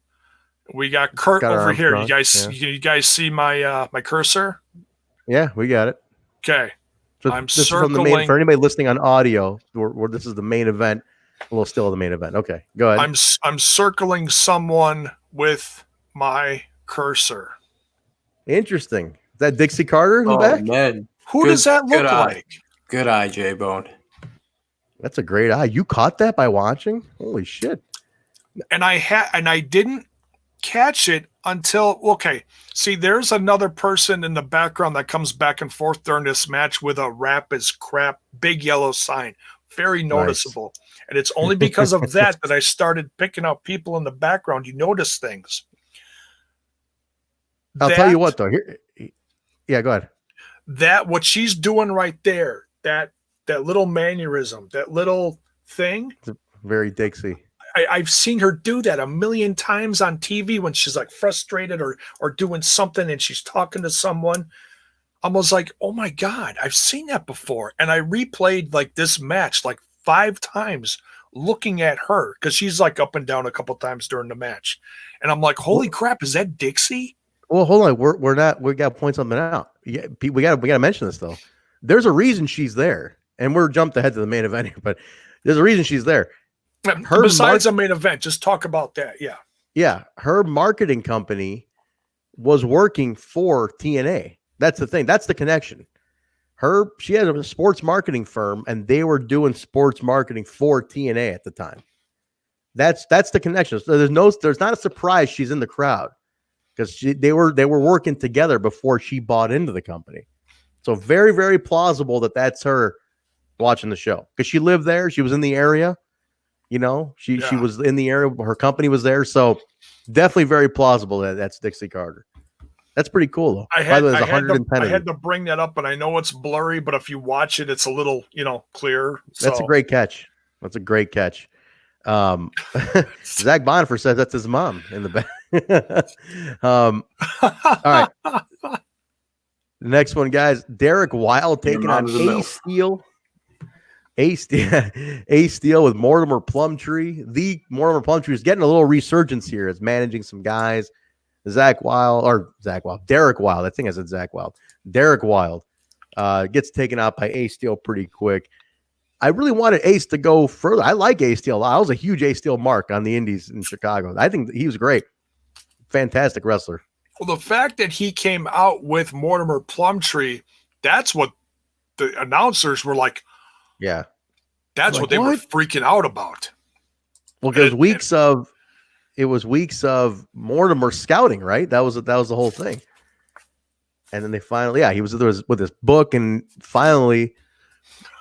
We got Curt over here. You guys see my my cursor? Yeah, we got it. Okay. So I'm this circling. Is from the main, for anybody listening on audio, where this is the main event. A little still the main event. Okay, go ahead. I'm circling someone with my cursor. Interesting. Is that Dixie Carter in the back? Man. Who does that look like? Good eye, Jaybone. That's a great eye. You caught that by watching? Holy shit. And I didn't catch it until see, there's another person in the background that comes back and forth during this match with a rap is crap big yellow sign. Very noticeable. Nice. And it's only because of that I started picking out people in the background. You notice things. I'll tell you what, though. Yeah, go ahead. That what she's doing right there, that little mannerism, that little thing. It's very Dixie. I've seen her do that a million times on TV when she's like frustrated or doing something and she's talking to someone. I was like, oh my God, I've seen that before. And I replayed like this match like 5 times looking at her because she's like up and down a couple times during the match. And I'm like, holy crap, is that Dixie? Well, hold on. We got to point something out. Yeah, we got to mention this though. There's a reason she's there. And we're jumped ahead to the main event here, but there's a reason she's there. Besides the main event, just talk about that. Yeah. Yeah. Her marketing company was working for TNA. That's the thing. That's the connection. She had a sports marketing firm and they were doing sports marketing for TNA at the time. That's the connection. So there's not a surprise she's in the crowd because they were working together before she bought into the company. So very, very plausible that's her watching the show because she lived there. She was in the area. You know, she was in the area. Her company was there. So definitely very plausible that's Dixie Carter. That's pretty cool, though. I had to bring that up, and I know it's blurry, but if you watch it, it's a little, clearer. So. That's a great catch. That's a great catch. Zach Bonifer says that's his mom in the back. All right. The next one, guys. Derek Wylde taking on A Steel with Mortimer Plumtree. The Mortimer Plumtree is getting a little resurgence here as managing some guys. Derek Wylde. I think I said Zach Wylde. Derek Wylde gets taken out by A Steel pretty quick. I really wanted Ace to go further. I like A Steel. I was a huge A Steel mark on the Indies in Chicago. I think he was great. Fantastic wrestler. Well, the fact that he came out with Mortimer Plumtree, that's what the announcers were like. Yeah. That's what they were freaking out about. Well, because it was weeks of Mortimer scouting, right? That was the whole thing. And then they finally, he was with his book, and finally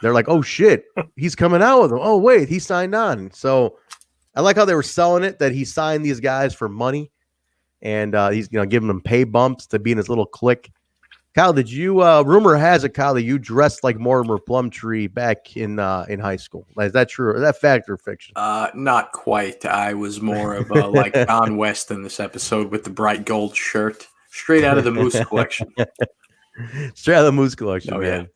they're like, oh shit, he's coming out with them. Oh wait, he signed on. So I like how they were selling it, that he signed these guys for money, and he's giving them pay bumps to be in his little clique. Kyle, did you? Rumor has it, Kyle, that you dressed like Mortimer Plumtree back in high school. Is that true? Or is that fact or fiction? Not quite. I was more of a like Don West in this episode with the bright gold shirt, straight out of the Moose collection. Straight out of the Moose collection, man.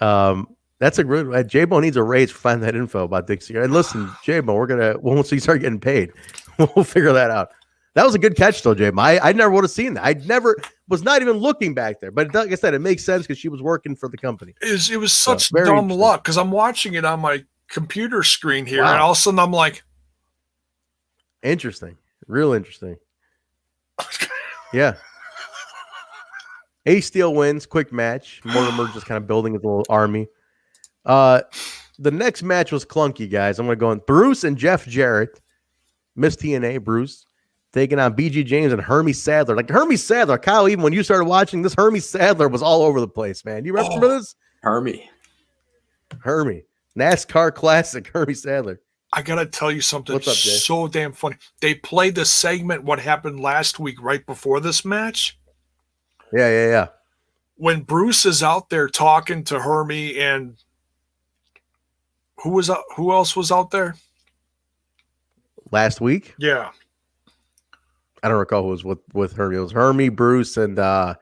Yeah. That's a good. Jaybone needs a raise for finding that info about Dixie. And listen, Jaybone, once we start getting paid, we'll figure that out. That was a good catch, though, Jaybone. I never would have seen that. I never was not even looking back there. But like I said, it makes sense because she was working for the company. It was such dumb luck because I'm watching it on my computer screen here, and all of a sudden I'm like, interesting, real interesting. Yeah. Ace Steel wins, quick match. Mortimer just kind of building his little army. The next match was clunky, guys. I'm going to go on Bruce and Jeff Jarrett. Miss TNA, Bruce, taking on BG James and Hermie Sadler. Like Hermie Sadler, Kyle, even when you started watching this, Hermie Sadler was all over the place, man. You remember this? Hermie. NASCAR classic, Hermie Sadler. I got to tell you something. What's up, Jay? So damn funny. They played the segment, what happened last week, right before this match. Yeah. When Bruce is out there talking to Hermie, and who else was out there? Last week? Yeah. I don't recall who was with Hermie. It was Hermie, Bruce, and I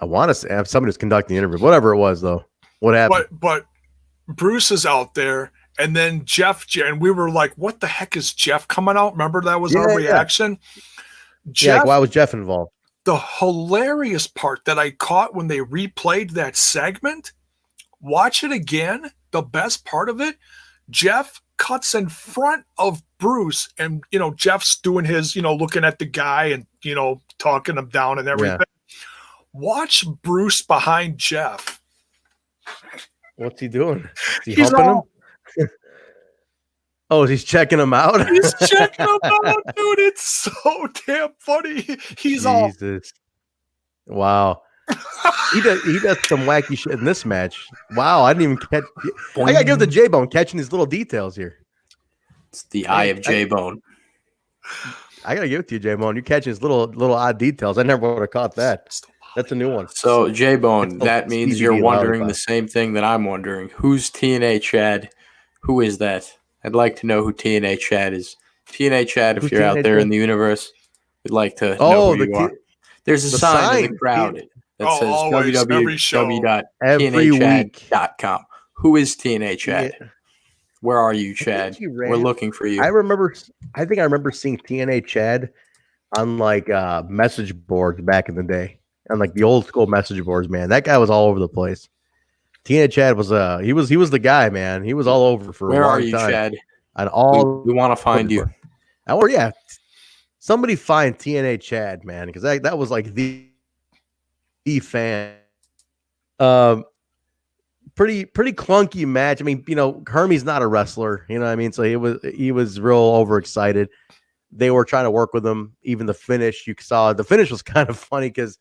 want to say somebody was conducting the interview. Whatever it was, though. What happened? But Bruce is out there, and then Jeff, and we were like, what the heck is Jeff coming out? Remember that was our reaction? Jeff, like, why was Jeff involved? The hilarious part that I caught when they replayed that segment, watch it again, the best part of it, Jeff cuts in front of Bruce, and Jeff's doing his looking at the guy and talking him down and everything. Watch Bruce behind Jeff. What's he doing? Is he humping him? Oh, he's checking him out. He's checking him out, dude. It's so damn funny. He's Jesus. Wow. He does some wacky shit in this match. Wow, I didn't even catch. I gotta give the Jaybone catching these little details here. It's the eye of Jaybone. I gotta give it to you, Jaybone. You're catching his little odd details. I never would have caught that. That's a new one. So Jaybone, that means you're wondering the same thing that I'm wondering. Who's TNA Chad? Who is that? I'd like to know who TNA Chad is. TNA Chad, if you're out there in the universe, we'd like to know who you are. There's a sign in the crowd that says www.tnachad.com. Who is TNA Chad? Yeah. Where are you, Chad? We're looking for you. I think I remember seeing TNA Chad on like message boards back in the day, on like the old school message boards. Man, that guy was all over the place. TNA Chad was he was the guy, man. He was all over for a long time. Where are you, Chad? On all we want to find you. Somebody find TNA Chad, man, because that was like the fan. Pretty clunky match. I mean, Hermie's not a wrestler, you know what I mean? So he was real overexcited. They were trying to work with him. Even the finish, you saw the finish was kind of funny because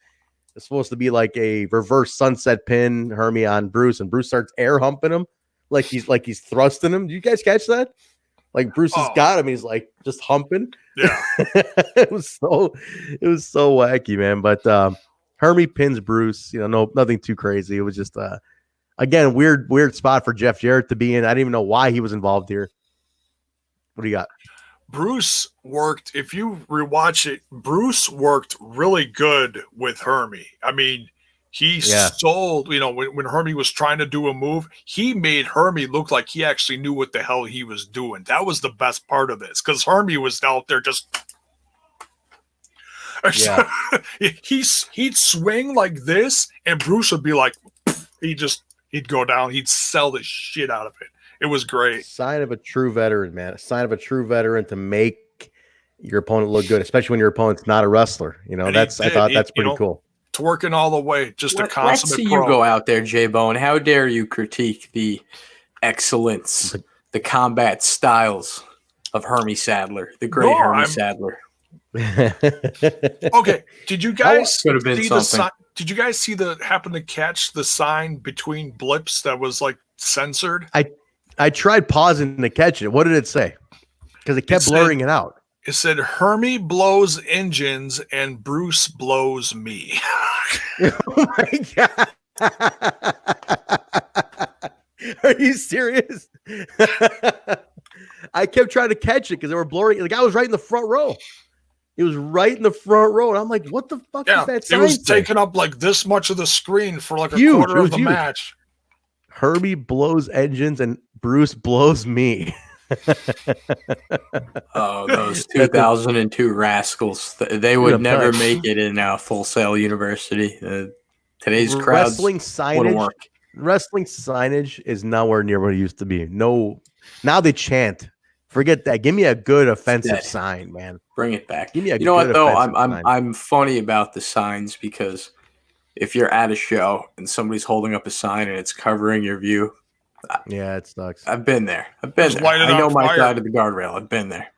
it's supposed to be like a reverse sunset pin, Hermie on Bruce, and Bruce starts air humping him like he's thrusting him. Do you guys catch that? Like Bruce has got him, he's like just humping. Yeah. it was so wacky, man. But Hermie pins Bruce, nothing too crazy. It was just again, weird spot for Jeff Jarrett to be in. I didn't even know why he was involved here. What do you got? Bruce worked, if you rewatch it, Bruce worked really good with Hermie. I mean, he sold, when Hermie was trying to do a move, he made Hermie look like he actually knew what the hell he was doing. That was the best part of this, because Hermie was out there just he'd swing like this, and Bruce would be like, he'd go down, he'd sell the shit out of it. It was great. Sign of a true veteran, man. A sign of a true veteran to make your opponent look good, especially when your opponent's not a wrestler. I thought that's pretty cool. Twerking all the way, just a consummate Let's see pro. You go out there, Jaybone. How dare you critique the excellence, the combat styles of Hermie Sadler, the great Hermie Sadler. Okay, did you guys could have been see something. Did you guys see happen to catch the sign between blips that was like censored? I tried pausing to catch it. What did it say? Because it kept blurring it out. It said Hermie blows engines and Bruce blows me. Oh my god. Are you serious? I kept trying to catch it because they were blurring. The guy was right in the front row. It was right in the front row. And I'm like, what the fuck is that sign? It was taking up like this much of the screen for like a quarter of the match. Hermie blows engines and Bruce blows me. Oh, those 2002 rascals. They would never make it in Full Sail University. Today's crowds wouldn't work. Wrestling signage is nowhere near what it used to be. No, now they chant. Forget that. Give me a good offensive sign, man. Bring it back. Give me a you know what though? sign. I'm funny about the signs because if you're at a show and somebody's holding up a sign and it's covering your view, yeah, it sucks. I've been there. I know my side of the guardrail. I've been there.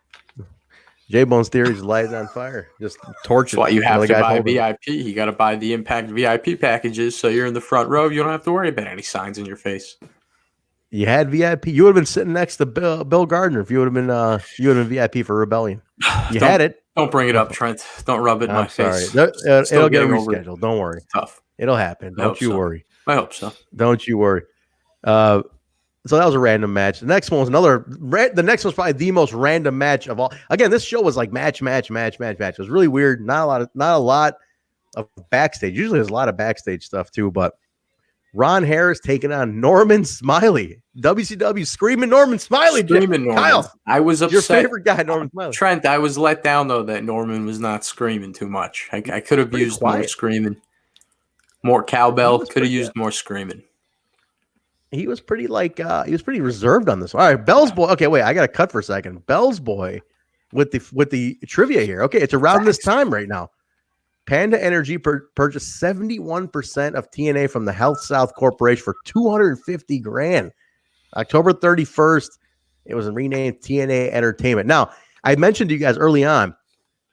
Jaybone's theory is light on fire. Just torch it. That's why you have to buy VIP. You got to buy the Impact VIP packages so you're in the front row. You don't have to worry about any signs in your face. You had VIP. You would have been sitting next to Bill Gardner if you would have been VIP for Rebellion. You had it. Don't bring it up, Trent. Don't rub it in my face. It'll get rescheduled. Don't worry. Tough. It'll happen. Don't you worry. I hope so. Don't you worry. So that was a random match. The next one was the next one's probably the most random match of all. Again, this show was like match. It was really weird. Not a lot of backstage. Usually there's a lot of backstage stuff too, but Ron Harris taking on Norman Smiley. WCW screaming Norman Smiley. Screaming Norman. Kyle, I was upset. Your favorite guy, Norman Smiley. Trent, I was let down though that Norman was not screaming too much. I could have used more screaming. More cowbell. Could have used more screaming. He was pretty reserved on this one. All right, Bell's Boy. Okay, wait, I got to cut for a second. Bell's Boy with the trivia here. Okay, it's around this time right now. Panda Energy purchased 71% of TNA from the Health South Corporation for $250,000. October 31st, it was renamed TNA Entertainment. Now, I mentioned to you guys early on,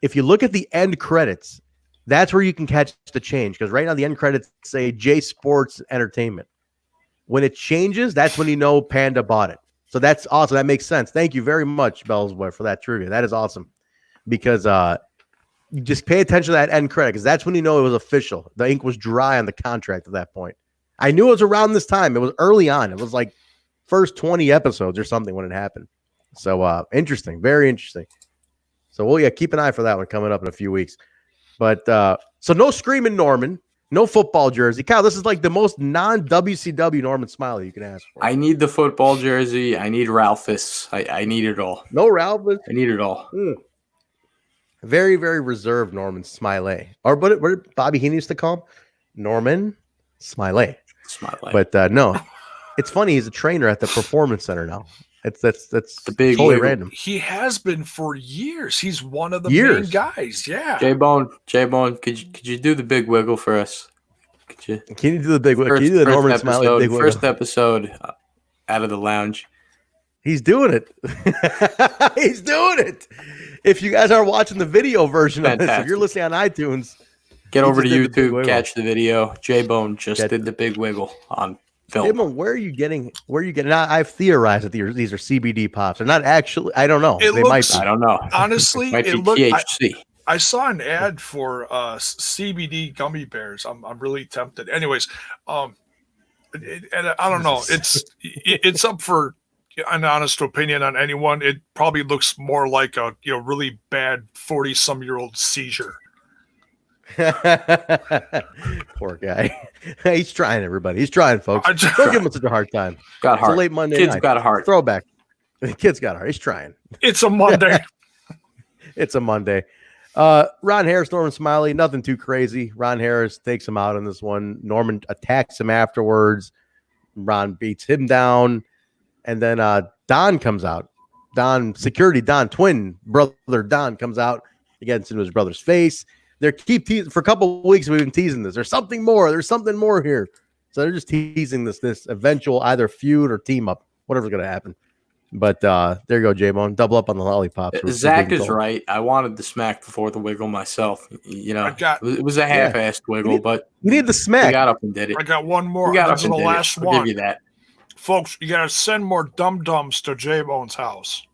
if you look at the end credits, that's where you can catch the change because right now the end credits say J Sports Entertainment. When it changes, that's when you know Panda bought it. So that's awesome. That makes sense. Thank you very much, Bell's Boy, for that trivia. That is awesome because you just pay attention to that end credit because that's when you know it was official. The ink was dry on the contract at that point. I knew it was around this time. It was early on. It was like first 20 episodes or something when it happened. So interesting. Very interesting. So, keep an eye for that one coming up in a few weeks. But so no screaming Norman. No football jersey. Kyle, this is like the most non-WCW Norman Smiley you can ask for. I need the football jersey. I need Ralphus. I need it all. No Ralphus? I need it all. Very, very reserved Norman Smiley. Or what did Bobby Heenan used to call him? Norman Smiley. But no. It's funny. He's a trainer at the Performance Center now. That's the big totally random. He has been for years. He's one of the main guys. Yeah. Jaybone, could you do the big wiggle for us? Can you do the big wiggle? Can you do the Norman Smiley big wiggle? First episode out of the lounge. He's doing it. He's doing it. If you guys are watching the video version of this, if you're listening on iTunes, get over to YouTube, catch the video. Jaybone just did the big wiggle on film. Jaybone, where are you getting? Now, I've theorized that these are CBD pops. They're not actually. I don't know. Might be. I don't know. Honestly, might be THC. I saw an ad for CBD gummy bears. I'm really tempted. Anyways, and I don't know. It's up for an honest opinion on anyone. It probably looks more like a really bad 40-some-year-old seizure. Poor guy. He's trying, everybody. He's trying, folks. Don't give him such a hard time. Got heart. It's a late Monday Kid's night. Got a heart. Throwback. The kid's got a heart. He's trying. It's a Monday. It's a Monday. Ron Harris, Norman Smiley, nothing too crazy. Ron Harris takes him out in this one. Norman attacks him afterwards. Ron beats him down. And then Don comes out. Don, twin brother Don comes out. He gets into his brother's face. They keep teasing for a couple of weeks. We've been teasing this. There's something more. There's something more here. So they're just teasing this eventual either feud or team up, whatever's going to happen. But there you go, Jaybone. Double up on the lollipops. Zach is right. I wanted the smack before the wiggle myself. You know, it was a half-assed wiggle, but you need the smack. We got up and did it. I got one more. This is the last one. I'll give you that. Folks, you got to send more dum-dums to Jaybone's house.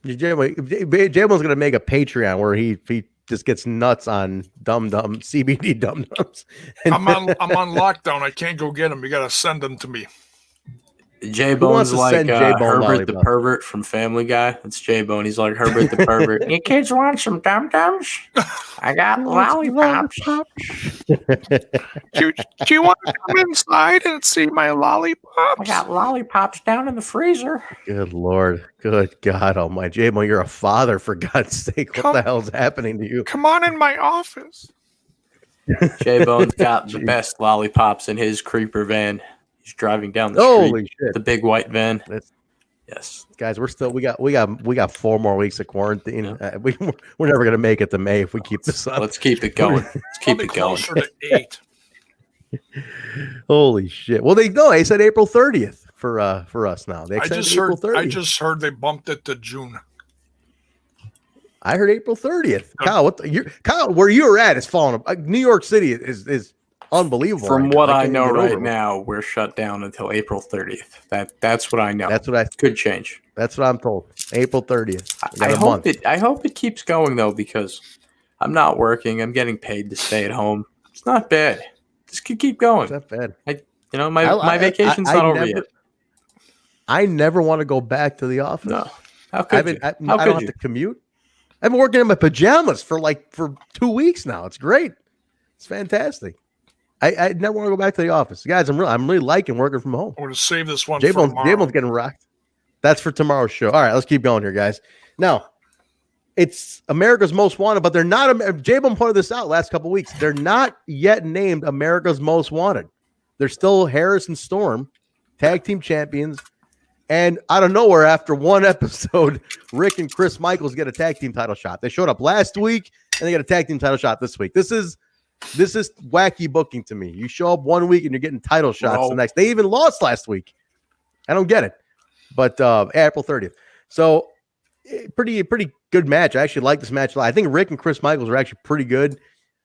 Jaybone's going to make a Patreon where he just gets nuts on CBD dum-dums. I'm on lockdown. I can't go get them. You got to send them to me. Jaybone's like Herbert the pervert from Family Guy. It's Jaybone. He's like Herbert the pervert. You kids want some dum-dums? I got lollipops. Do you want to come inside and see my lollipops? I got lollipops down in the freezer. Good Lord. Good God almighty. Jaybone, you're a father, for God's sake. What the hell's happening to you? Come on in my office. Jaybone's got the best lollipops in his creeper van. He's driving down the street. Shit. The big white van. Yes, guys, we got 4 more weeks of quarantine. Yeah. We're never gonna make it to May if we keep this up. Let's keep it going. Let's keep it going. Closer to 8. Holy shit! Well, they said April 30th for us now. I just heard they bumped it to June. I heard April 30th. Kyle, Kyle, where you're at is falling apart. New York City is unbelievable. From what I know right now, we're shut down until April 30th. That's what I know. That's what could change. That's what I'm told. April 30th. I hope it keeps going though, because I'm not working. I'm getting paid to stay at home. It's not bad. This could keep going. It's not bad. My vacation's not over yet. I never want to go back to the office. No. How could you? I don't have to commute. I've been working in my pajamas for 2 weeks now. It's great. It's fantastic. I never want to go back to the office, guys. I'm really liking working from home. I'm going to save this one for tomorrow. Jaybone's getting rocked. That's for tomorrow's show. All right, let's keep going here, guys. Now, it's America's Most Wanted, but they're not. Jaybone pointed this out last couple of weeks. They're not yet named America's Most Wanted. They're still Harris and Storm, tag team champions. And out of nowhere, after one episode, Rick and Chris Michaels get a tag team title shot. They showed up last week, and they got a tag team title shot this week. This is wacky booking to me. You show up one week and you're getting title shots the next. They even lost last week. I don't get it. But April 30th. So pretty good match. I actually like this match a lot. I think Rick and Chris Michaels are actually pretty good.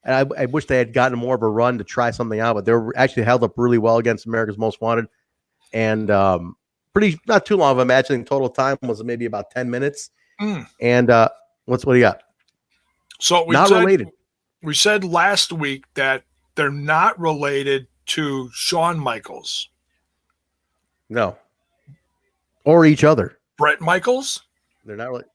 And I wish they had gotten more of a run to try something out, but they were actually held up really well against America's Most Wanted. And not too long of a match. I think total time was maybe about 10 minutes. And what do you got? So related. We said last week that they're not related to Shawn Michaels. No. Or each other. Bret Michaels? They're not really.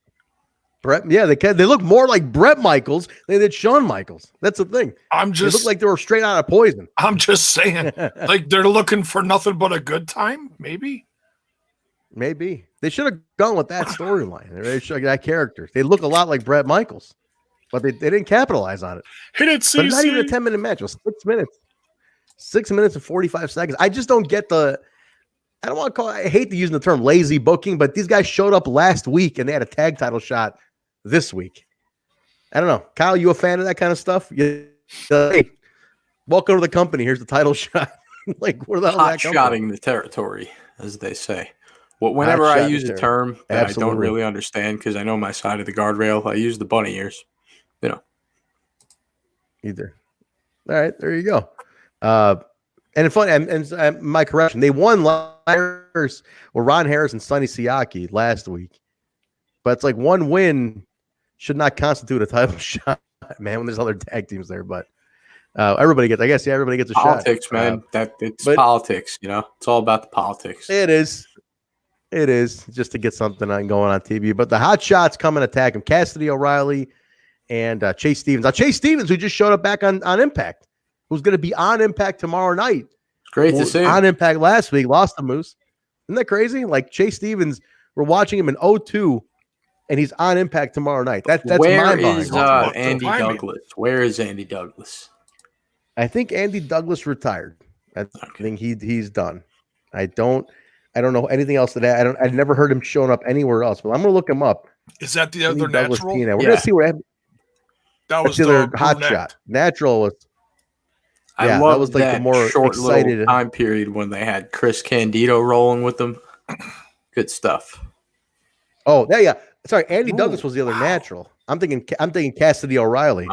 Bret, yeah, they look more like Bret Michaels than did Shawn Michaels. That's the thing. They look like they were straight out of Poison. I'm just saying, like they're looking for nothing but a good time, maybe. Maybe they should have gone with that storyline. They should have that character. They look a lot like Bret Michaels, but they didn't capitalize on it. Hit it, but not even a 10-minute match. It was 6 minutes. 6 minutes and 45 seconds. I just don't get the. I don't want to call. I hate using the term lazy booking, but these guys showed up last week and they had a tag title shot this week. I don't know. Kyle, you a fan of that kind of stuff? Hey, welcome to the company. Here's the title shot. Like, where the hell hot shotting the territory, as they say. Well, whenever I use a term that I don't really understand because I know my side of the guardrail, I use the bunny ears. You know. Either. All right, there you go. And it's funny, and my correction, they won Ron Harris and Sonny Siaki last week. But it's like one win should not constitute a title shot, man, when there's other tag teams there. But everybody gets a politics, shot. Man. It's politics, you know. It's all about the politics. It is just to get something going on TV. But the hot shots come and attack him. Cassidy O'Reilly and Chase Stevens. Now, Chase Stevens, who just showed up back on Impact, who's going to be on Impact tomorrow night. It's great to see. On Impact last week, lost the Moose. Isn't that crazy? Like Chase Stevens, we're watching him in 02, and he's on Impact tomorrow night. That's Where is Andy Douglas? Where is Andy Douglas? I think Andy Douglas retired. I think he's done. I don't know anything else to that. I've never heard him showing up anywhere else, but I'm gonna look him up. Is that the other Douglas natural? TNA. We're gonna see what that was the other hot shot. Natural was. I love that was like the more short excited time period when they had Chris Candido rolling with them. Good stuff. Oh, yeah. Sorry, Andy Douglas was the other natural. I'm thinking Cassidy O'Reilly.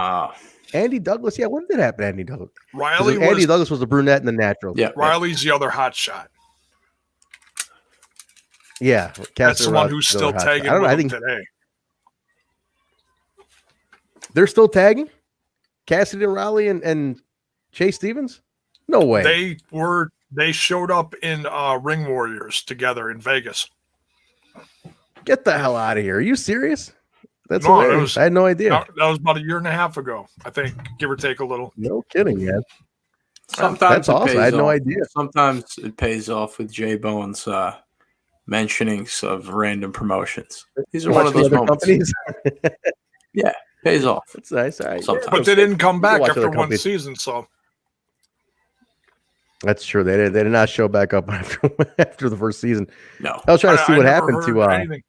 Andy Douglas, yeah. When did it happen, Andy Douglas? Andy Douglas was the brunette and the natural. Yeah, Riley's the other hot shot. Yeah, that's the one who's still tagging with him today. They're still tagging Cassidy O'Reilly and Chase Stevens? No way. They showed up in Ring Warriors together in Vegas. Get the hell out of here. Are you serious? That's hilarious. I had no idea. That was about a year and a half ago, I think, give or take a little. No kidding, man. Sometimes that's awesome. I had no idea. Sometimes it pays off with Jaybone's mentionings of random promotions. These are one of those companies. Yeah, pays off. It's nice. All right. Sometimes. But they didn't come back after one season, so. That's true. They did not show back up after the first season. No. I was trying to see what happened to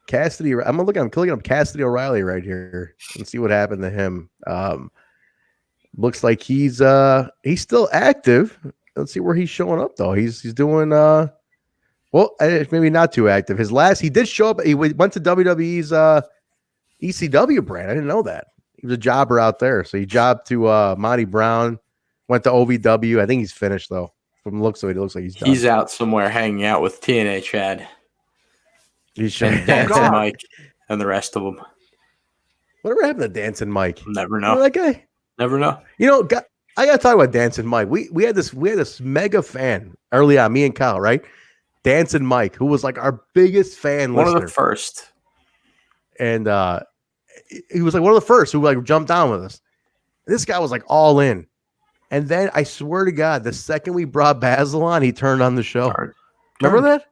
Cassidy. I'm clicking up Cassidy O'Reilly right here and see what happened to him. Looks like he's still active. Let's see where he's showing up though. He's doing well, maybe not too active. He did show up. He went to WWE's ECW brand. I didn't know that. He was a jobber out there. So he jobbed to Monty Brown, went to OVW. I think he's finished though. From the looks of it, it looks like he's done. He's out somewhere hanging out with TNA Chad. And Dancing Mike and the rest of them. Whatever happened to Dancing Mike? Never know. That guy? Never know. You know, I gotta talk about Dancing Mike. We had this mega fan early on, me and Kyle, right? Dancing Mike, who was like our biggest fan, one of the first, and he was like one of the first who like jumped down with us. This guy was like all in, and then I swear to God, the second we brought Basil on, he turned on the show. Remember that?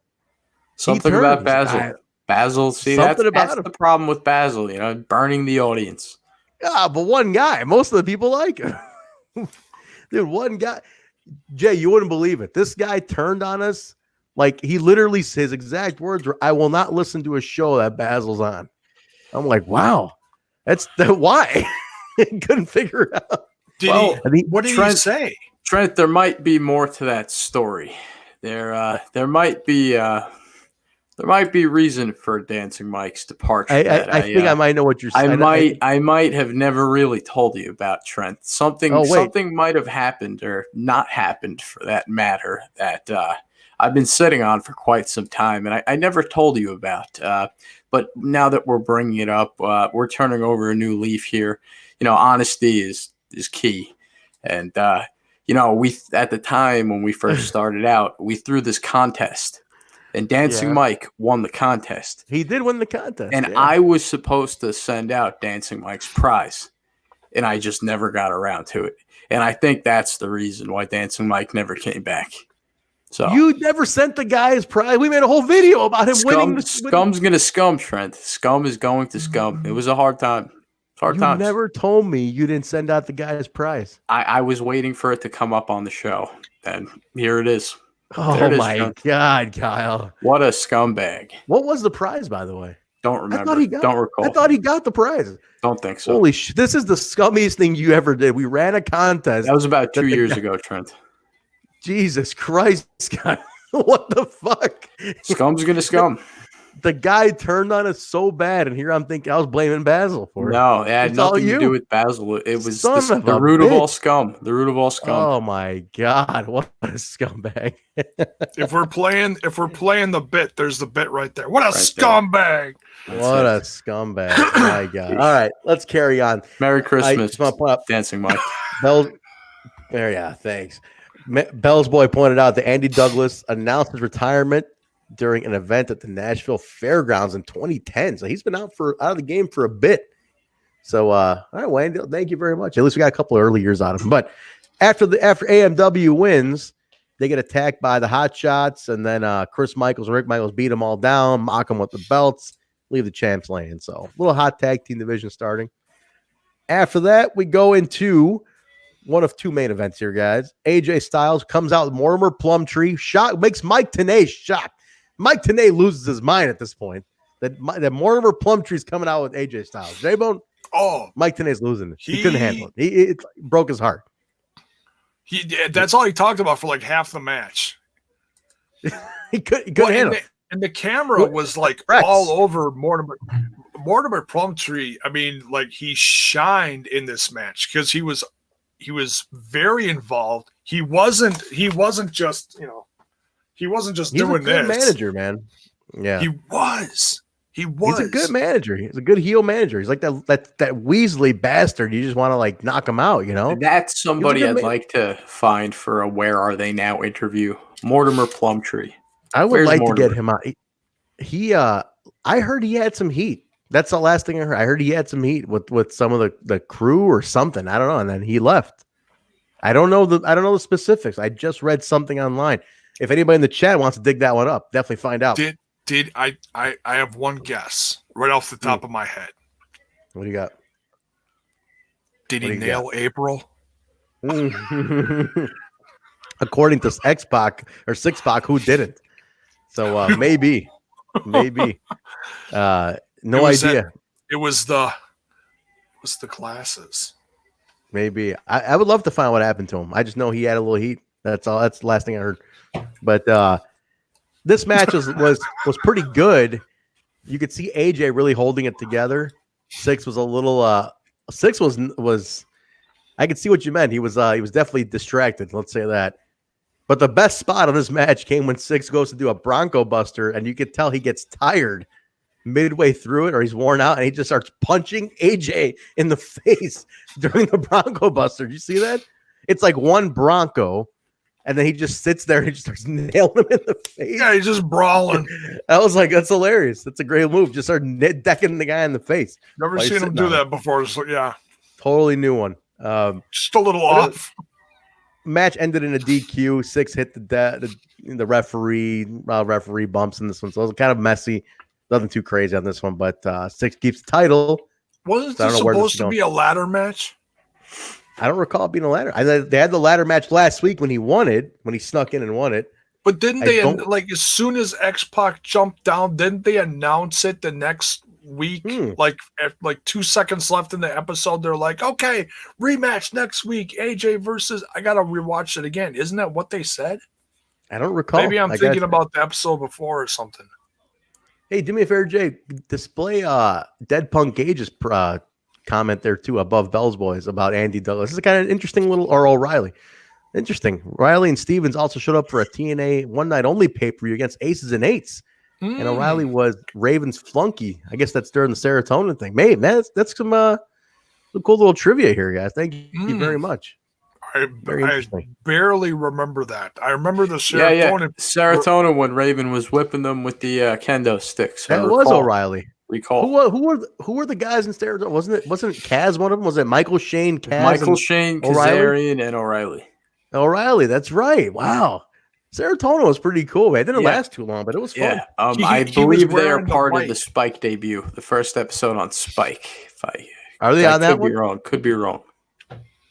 Something about Basil. Basil, see, that's the problem with Basil, you know, burning the audience. Yeah, but one guy. Most of the people like him. Dude, one guy. Jay, you wouldn't believe it. This guy turned on us. Like, he literally, his exact words were, "I will not listen to a show that Basil's on." I'm like, wow. Why? Couldn't figure it out. What did he say? Trent, there might be more to that story. There might be reason for Dancing Mike's departure. I think I might know what you're saying. I might have never really told you about Trent. Something might have happened or not happened for that matter that I've been sitting on for quite some time, and I never told you about. But now that we're bringing it up, we're turning over a new leaf here. You know, honesty is key, and you know, we at the time when we first started out, we threw this contest. And Dancing Mike won the contest. He did win the contest. And I was supposed to send out Dancing Mike's prize. And I just never got around to it. And I think that's the reason why Dancing Mike never came back. So you never sent the guy his prize. We made a whole video about him winning. Scum's going to scum, Trent. Scum is going to scum. It was a hard time. You never told me you didn't send out the guy's prize. I was waiting for it to come up on the show. And here it is. Oh my God, Kyle! What a scumbag! What was the prize, by the way? Don't remember. Don't recall. I thought he got the prize. Don't think so. Holy shit! This is the scummiest thing you ever did. We ran a contest. That was about 2 years ago, Trent. Jesus Christ, Scott! What the fuck? Scum's gonna scum. The guy turned on us so bad, and here I'm thinking I was blaming Basil for it. No, it had nothing to do with Basil. It was the root of all scum. The root of all scum. Oh my God, what a scumbag! If we're playing the bit, there's the bit right there. What a scumbag! What a scumbag! My God! All right, let's carry on. Merry Christmas, Dancing Mike. Bell's thanks. Bell's boy pointed out that Andy Douglas announced his retirement during an event at the Nashville Fairgrounds in 2010. So he's been out of the game for a bit. So all right, Wayne, thank you very much. At least we got a couple of early years out of him. But after AMW wins, they get attacked by the Hot Shots, and then Chris Michaels and Rick Michaels beat them all down, mock them with the belts, leave the champs laying. So a little hot tag team division starting. After that, we go into one of two main events here, guys. AJ Styles comes out with Mortimer, Plumtree, makes Mike Tenay shocked. Mike Tenay loses his mind at this point. That Mortimer Plumtree's coming out with AJ Styles. Jaybone, Mike Tenay's losing it. He couldn't handle it. It broke his heart. That's all he talked about for like half the match. he couldn't handle it. And the camera was like all over Mortimer Plumtree. I mean, like he shined in this match because he was very involved. He wasn't just He's doing a good this. Manager, man. Yeah, he was. He's a good manager. He's a good heel manager. He's like that Weasley bastard. You just want to like knock him out, you know? That's somebody I'd like to find for a Where Are They Now interview. Mortimer Plumtree. I would like to get him out. He I heard he had some heat. That's the last thing I heard. I heard he had some heat with some of the crew or something. I don't know. And then he left. I don't know the specifics. I just read something online. If anybody in the chat wants to dig that one up, definitely find out. Did I have one guess right off the top of my head. What do you got? Did he nail April? According to X-Pac or Syxx-Pac, who didn't? So maybe. No idea. It was the glasses. Maybe. I would love to find out what happened to him. I just know he had a little heat. That's all. That's the last thing I heard. But this match was pretty good. You could see AJ really holding it together. Syxx was a little Syxx was I could see what you meant. He was definitely distracted, let's say that. But the best spot on this match came when Syxx goes to do a Bronco Buster, and you could tell he gets tired midway through it, or he's worn out, and he just starts punching AJ in the face during the Bronco Buster. Did you see that? It's like one Bronco, and then he just sits there and he just starts nailing him in the face. Yeah, he's just brawling. I was like, that's hilarious. That's a great move. Just start decking the guy in the face. Never seen him do that before. So yeah, totally new one. Just a little off. Match ended in a DQ. Syxx hit the referee. Referee bumps in this one, so it was kind of messy. Nothing too crazy on this one, but Syxx keeps the title. Wasn't this supposed to be a ladder match? I don't recall it being a ladder. They had the ladder match last week when he snuck in and won it. But didn't they, like, as soon as X-Pac jumped down, didn't they announce it the next week? Like 2 seconds left in the episode, they're like, okay, rematch next week, AJ versus, I got to rewatch it again. Isn't that what they said? I don't recall. Maybe I'm thinking about the episode before or something. Hey, do me a favor, Jay. Display Dead Punk Gage's comment there, too, above Bell's Boys about Andy Douglas. This is kind of interesting little, or O'Reilly. Interesting. Riley and Stevens also showed up for a TNA one-night-only pay-per-view against Aces and Eights. And O'Reilly was Raven's flunky. I guess that's during the serotonin thing. Man, that's some cool little trivia here, guys. Thank you very much. I barely remember that. I remember the serotonin. Yeah. Serotonin when Raven was whipping them with the kendo sticks. That was O'Reilly. Recall. Who were the guys in serotonin? Wasn't Kaz one of them? Was it Michael Shane, Kaz, Kazarian, and O'Reilly? O'Reilly, that's right. Wow. Serotonin was pretty cool, man. It didn't last too long, but it was fun. Yeah. I believe they are part of the Spike debut, the first episode on Spike. Are they on that one? Could be wrong.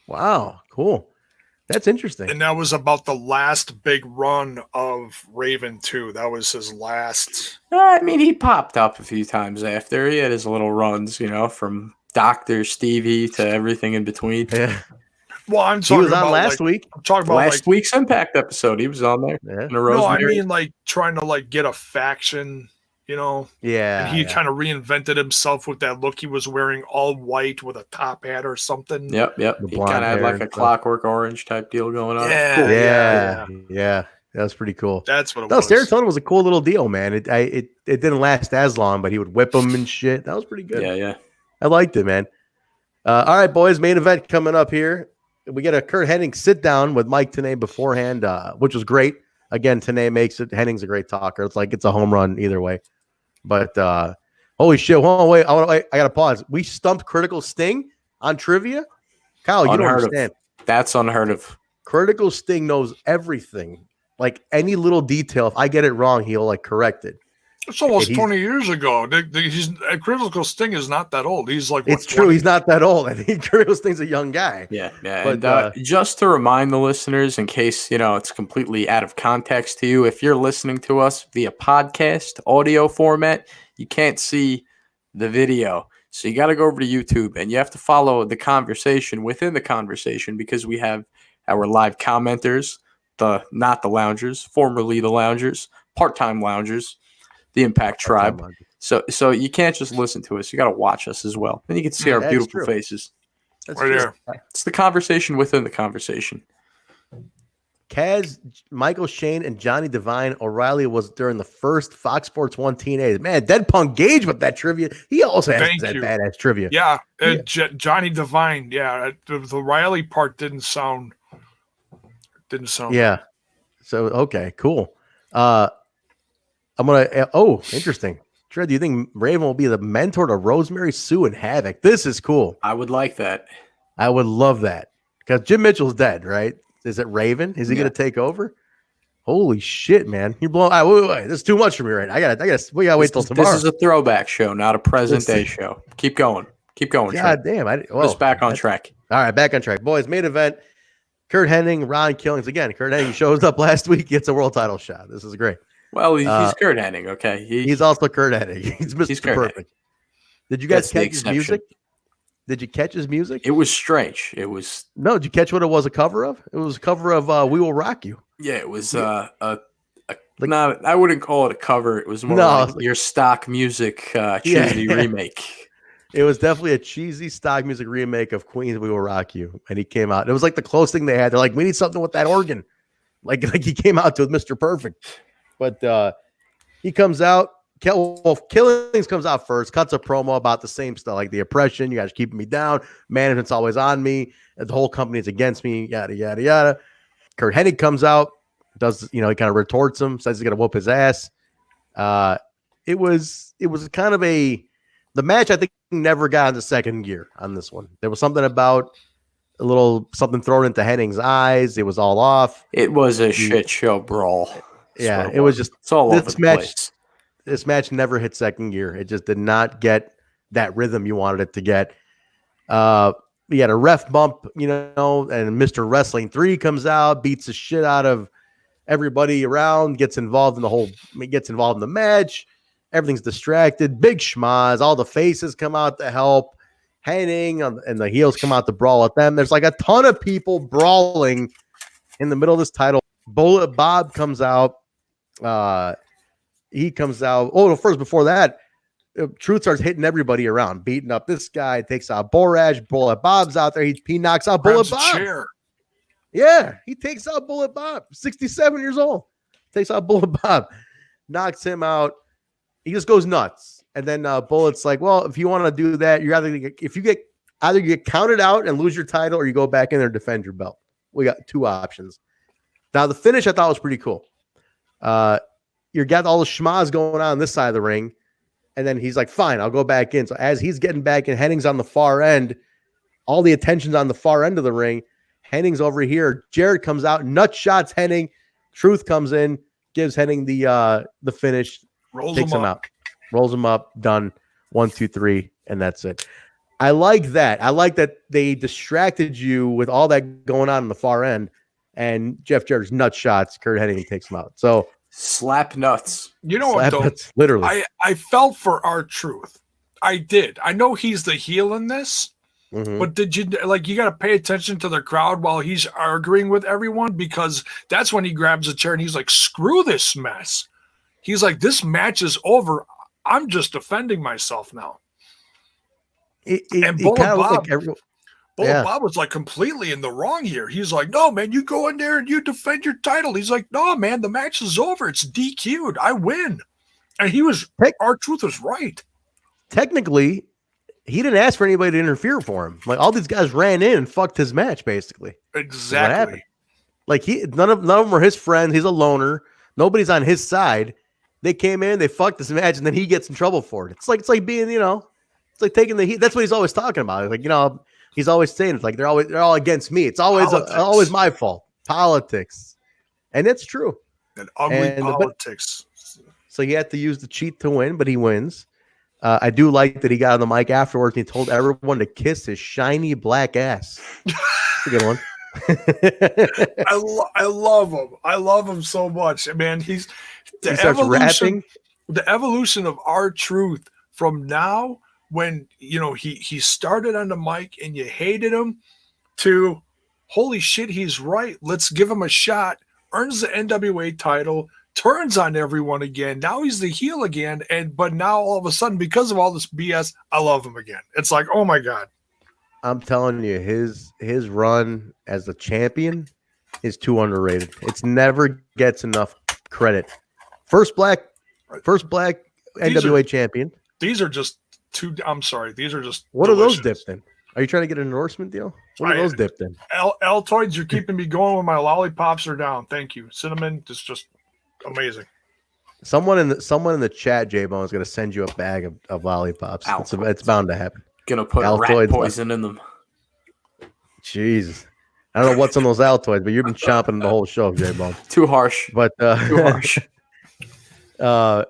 Wow, cool. That's interesting. And that was about the last big run of Raven, too. That was his last. I mean, he popped up a few times after. He had his little runs, from Dr. Stevie to everything in between. Yeah. Well, I'm talking he was on about last week. I'm talking about last week's Impact episode. He was on there. Yeah. No, I mean like trying to get a faction, Yeah. And he kind of reinvented himself with that look. He was wearing all white with a top hat or something. Yep. He kind of had like a Clockwork Orange type deal going on. Yeah. Cool. Yeah. That was pretty cool. That's what it was. Serotonin was a cool little deal, man. It didn't last as long, but he would whip them and shit. That was pretty good. Yeah. I liked it, man. All right, boys. Main event coming up here. We get a Curt Hennig sit down with Mike Tenay beforehand, which was great. Again, Tenay makes it. Hennig's a great talker. It's a home run either way. But holy shit! Hold on, wait. I gotta pause. We stumped Critical Sting on trivia. Kyle, you don't understand. That's unheard of. Critical Sting knows everything. Like any little detail, if I get it wrong, he'll correct it. It's almost 20 years ago. Critical Sting is not that old. He's like, it's true. He's not that old. I think Critical Sting's a young guy. Yeah. But just to remind the listeners, in case it's completely out of context to you, if you're listening to us via podcast audio format, you can't see the video. So you got to go over to YouTube and you have to follow the conversation within the conversation, because we have our live commenters not the Loungers, formerly the Loungers, part-time Loungers, the Impact Tribe. So you can't just listen to us. You got to watch us as well. And you can see our beautiful faces. That's right there. It's the conversation within the conversation. Kaz, Michael Shane, and Johnny Devine O'Reilly was during the first Fox Sports 1 TNA. Man, Dead Punk Gage with that trivia. He also has that badass trivia. Yeah, Johnny Devine. Yeah, the Riley part didn't sound. Yeah. So okay, cool. I'm gonna. Oh, interesting. Trent, do you think Raven will be the mentor to Rosemary, Sue, and Havoc? This is cool. I would like that. I would love that because Jim Mitchell's dead, right? Is it Raven? Is he going to take over? Holy shit, man! You're blowing. Wait. This is too much for me right now. We gotta wait till tomorrow. This is a throwback show, not a present day show. Keep going. God damn! Just back on track. All right, back on track, boys. Main event: Curt Hennig, Ron Killings again. Curt Hennig shows up last week, gets a world title shot. This is great. Well, he's Curt Hennig, okay. He's also Curt Hennig. He's Mr. Perfect. Did you guys catch his music? Did you catch his music? It was strange. It was Did you catch what it was a cover of? It was a cover of "We Will Rock You." Yeah, it was I wouldn't call it a cover. It was more like your stock music cheesy remake. It was definitely a cheesy stock music remake of Queen's "We Will Rock You," and he came out. It was like the closest thing they had. They're like, we need something with that organ, like he came out to with Mr. Perfect. But he comes out. Killings comes out first, cuts a promo about the same stuff, like the oppression. You guys are keeping me down. Management's always on me. The whole company's against me. Yada yada yada. Curt Hennig comes out, does he kind of retorts him, says he's gonna whoop his ass. It was kind of the match. I think never got into second gear on this one. There was something about a little something thrown into Hennig's eyes. It was all off. It was a shit show brawl. Yeah, it was just it's all over the place. This match never hit second gear. It just did not get that rhythm you wanted it to get. We had a ref bump, and Mr. Wrestling 3 comes out, beats the shit out of everybody around, gets involved in the match. Everything's distracted. Big schmaz. All the faces come out to help. Hennig and the heels come out to brawl at them. There's like a ton of people brawling in the middle of this title. Bullet Bob comes out. He comes out. Oh, first before that, Truth starts hitting everybody around, beating up this guy, takes out Borash. Bullet Bob's out there. He knocks out Bullet Bob. Chair. Yeah, he takes out Bullet Bob. 67 years old. Takes out Bullet Bob. Knocks him out. He just goes nuts. And then Bullet's like, well, if you want to do that, you're either you get counted out and lose your title, or you go back in there and defend your belt. We got two options. Now the finish I thought was pretty cool. You got all the schmaz going on this side of the ring, and then he's like, fine, I'll go back in. So as he's getting back in, Hennig's on the far end. All the attention's on the far end of the ring. Hennig's over here. Jarrett comes out, nut shots Hennig. Truth comes in, gives Hennig the finish, takes him out. Rolls him up, done. 1, 2, 3, and that's it. I like that. I like that they distracted you with all that going on in the far end, and Jeff Jarrett's nut shots. Curt Hennig takes him out. So slap nuts. You know what, though? Nuts, literally. I felt for R-Truth. I did. I know he's the heel in this, but did you you got to pay attention to the crowd while he's arguing with everyone, because that's when he grabs a chair and he's like, screw this mess. He's like, this match is over. I'm just defending myself now. Bullet Bob was like completely in the wrong here. He's like, no, man, you go in there and you defend your title. He's like, no, man, the match is over. It's DQ'd. I win. And R-Truth was right. Technically, he didn't ask for anybody to interfere for him. Like, all these guys ran in and fucked his match, basically. Exactly. Like, none of them were his friends. He's a loner. Nobody's on his side. They came in, they fucked this match, and then he gets in trouble for it. It's like being, it's like taking the heat. That's what he's always talking about. Like, he's always saying it's like they're all against me. It's always my fault. Politics, and it's true. And ugly politics. So he had to use the cheat to win, but he wins. I do like that he got on the mic afterwards and he told everyone to kiss his shiny black ass. That's a good one. I love him. I love him so much, man. He starts rapping. The evolution of R-Truth from now, when he started on the mic and you hated him, to holy shit, he's right. Let's give him a shot. earns the NWA title, turns on everyone again. Now he's the heel again, but now all of a sudden, because of all this BS, I love him again. It's like, oh my God. I'm telling you, his run as a champion is too underrated. It's never gets enough credit. First black NWA champion. These are just two. I'm sorry. These are just. What delicious. are those dipped in? Are you trying to get an endorsement deal? What are those dipped in? Altoids, you're keeping me going when my lollipops are down. Thank you. Cinnamon is just amazing. Someone in the chat, Jaybone, is going to send you a bag of lollipops. It's bound to happen. Gonna put rat poison in them. Jeez. I don't know what's on those Altoids, but you've been chomping the whole show, Jaybone. Too harsh. But too harsh. But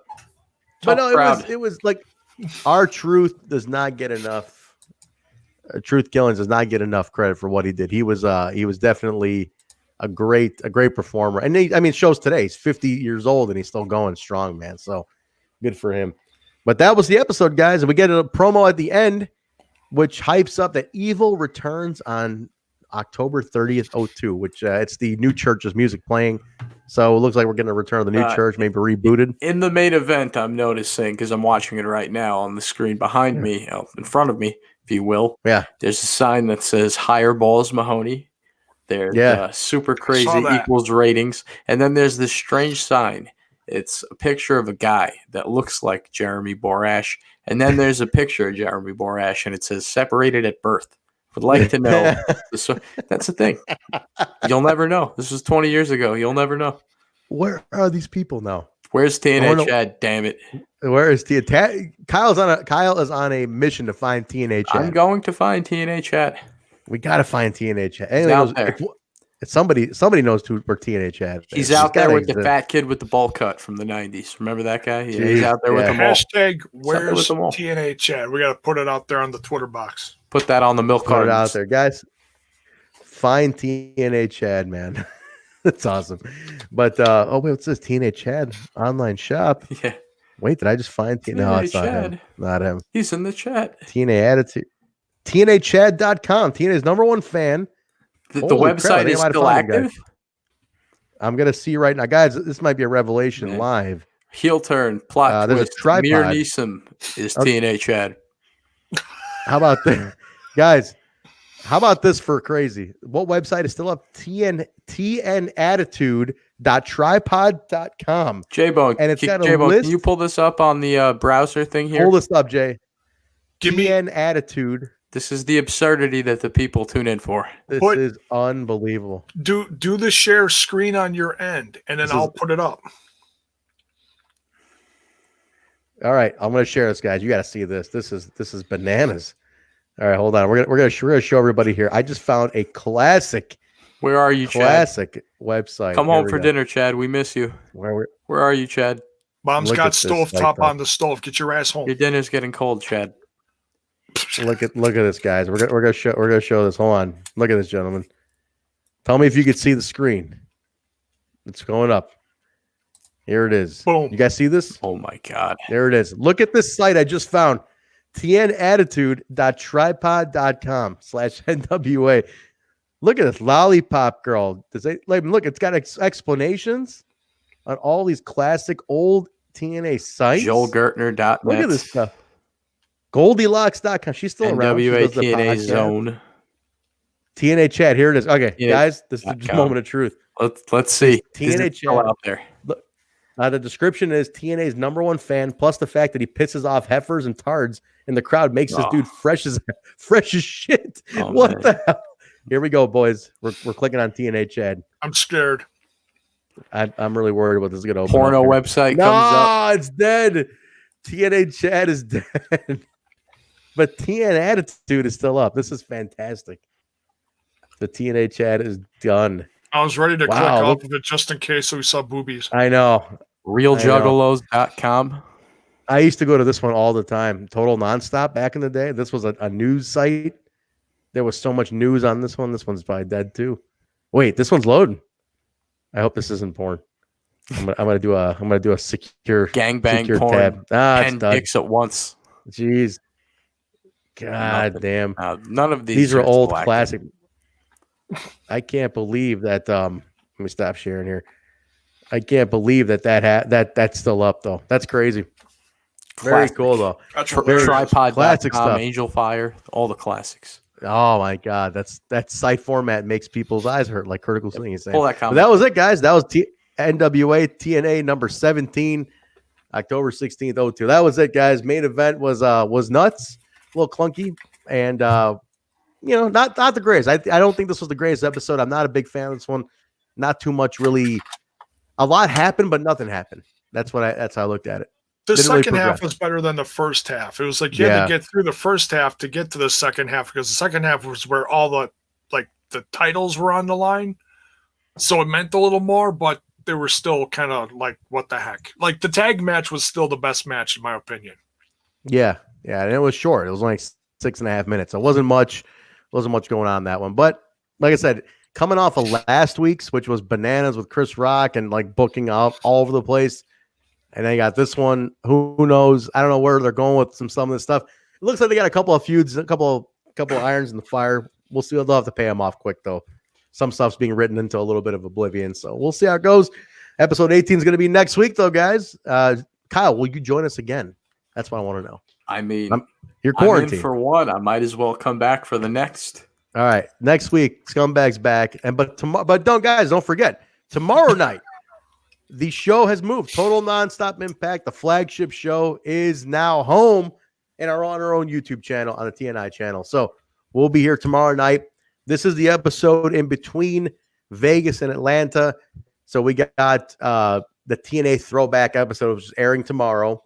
no, it was like R-Truth does not get enough. Truth Killings does not get enough credit for what he did. He was definitely a great performer, and it shows today. He's 50 years old and he's still going strong, man. So good for him. But that was the episode, guys, and we get a promo at the end, which hypes up that Evil returns on October 30th, 02, which it's the new church's music playing. So it looks like we're getting a return of the new church, maybe rebooted. In the main event, I'm noticing, because I'm watching it right now on the screen behind me, in front of me, if you will. Yeah. There's a sign that says Higher Balls Mahoney. There's Super Crazy equals ratings. And then there's this strange sign. It's a picture of a guy that looks like Jeremy Borash. And then there's a picture of Jeremy Borash, and it says separated at birth. Would like to know. That's the thing. You'll never know. This was 20 years ago. You'll never know. Where are these people now? Where's TNA Chad? Damn it. Where is TNA? Kyle is on a mission to find TNA Chad. I'm going to find TNA Chad. We got to find TNA Chad. Somebody knows where TNA Chad is. He's out there with the fat kid with the bowl cut from the 90s. Remember that guy? Yeah, he's out there with them all. Hashtag where's TNA Chad? We got to put it out there on the Twitter box. Put that on the milk cart. Put it cartons. out there, guys. Find TNA Chad, man. That's awesome. But what's this? TNA Chad online shop. Yeah. Wait, did I just find TNA? No, it's Chad. Not him. Not him. He's in the chat. TNA Attitude. TNAChad.com. TNA's #1 fan. The website is still active? I'm going to see right now. Guys, this might be a revelation live. Heel turn, plot twist. Mir Neeson is TNA Chad. How about that? Guys, how about this for crazy? What website is still up? tnattitude.tripod.com. Jaybone, and it's got a Jaybone, list. Can you pull this up on the browser thing here? Pull this up, Jay. Give me TN Attitude. This is the absurdity that the people tune in for. This is unbelievable. Do the share screen on your end, and then I'll put it up. All right, I'm going to share this, guys. You got to see this. This is bananas. All right, hold on. We're gonna show everybody here. I just found a classic. Where are you, classic Chad? Website. Come home for dinner, Chad. We miss you. Where are you, Chad? Mom's got stovetop on the stove. Get your ass home. Your dinner's getting cold, Chad. Look at this, guys. We're gonna show this. Hold on. Look at this, gentlemen. Tell me if you could see the screen. It's going up. Here it is. Boom. You guys see this? Oh my God. There it is. Look at this site I just found. tnattitude.tripod.com/NWA. Look at this lollipop girl. Look, it's got explanations on all these classic old TNA sites. JoelGertner.net. Look at this stuff. Goldilocks.com. She's still around. NWA TNA Zone. TNA Chat. Here it is. Okay, guys, this is the moment of truth. Let's see. TNA Chat out there. Look, the description is TNA's #1 fan, plus the fact that he pisses off heifers and tards in the crowd makes this dude fresh as shit. What the hell? Here we go, boys. We're clicking on TNA Chad. I'm scared. I'm really worried about this is going to open. Porno website comes up. No, it's dead. TNA Chad is dead. But TN Attitude is still up. This is fantastic. The TNA Chad is done. I was ready to click off of it just in case we saw boobies. I know. RealJuggalos.com. I used to go to this one all the time. Total Nonstop back in the day. This was a news site. There was so much news on this one. This one's probably dead too. Wait, this one's loading. I hope this isn't porn. I'm gonna do a secure gangbang porn. Tab. 10 dicks at once. Jeez. God damn. None of these are old classic. I can't believe that Let me stop sharing here. I can't believe that's still up though. That's crazy. Very cool though. Tripod, classic stuff. Angel Fire, all the classics. Oh my God, that site format makes people's eyes hurt, like Critical Sling is saying. Pull that but that was it, guys. That was NWA TNA number 17, October 16th, 02. That was it, guys. Main event was nuts, a little clunky, and not the greatest. I don't think this was the greatest episode. I'm not a big fan of this one. Not too much, really. A lot happened, but nothing happened. That's how I looked at it. The Didn't second really half was better than the first half. It was like you had to get through the first half to get to the second half, because the second half was where all the titles were on the line. So it meant a little more, but they were still kind of like, what the heck? Like the tag match was still the best match in my opinion. Yeah, and it was short. It was like 6.5 minutes. So it wasn't much going on in that one. But like I said, coming off of last week's, which was bananas with Chris Rock and like booking out all over the place. And then you got this one. Who knows? I don't know where they're going with some of this stuff. It looks like they got a couple of feuds, a couple irons in the fire. We'll see. They'll have to pay them off quick though. Some stuff's being written into a little bit of oblivion, so we'll see how it goes. Episode 18 is going to be next week though, guys. Kyle, will you join us again? That's what I want to know. I mean, you're quarantined. I'm in for one. I might as well come back for the next. All right, next week, Scumbag's back, but don't forget tomorrow night. The show has moved. Total Nonstop Impact, the flagship show, is now home and are on our own YouTube channel, on the TNI channel. So we'll be here tomorrow night. This is the episode in between Vegas and Atlanta. So we got the TNA throwback episode, which is airing tomorrow.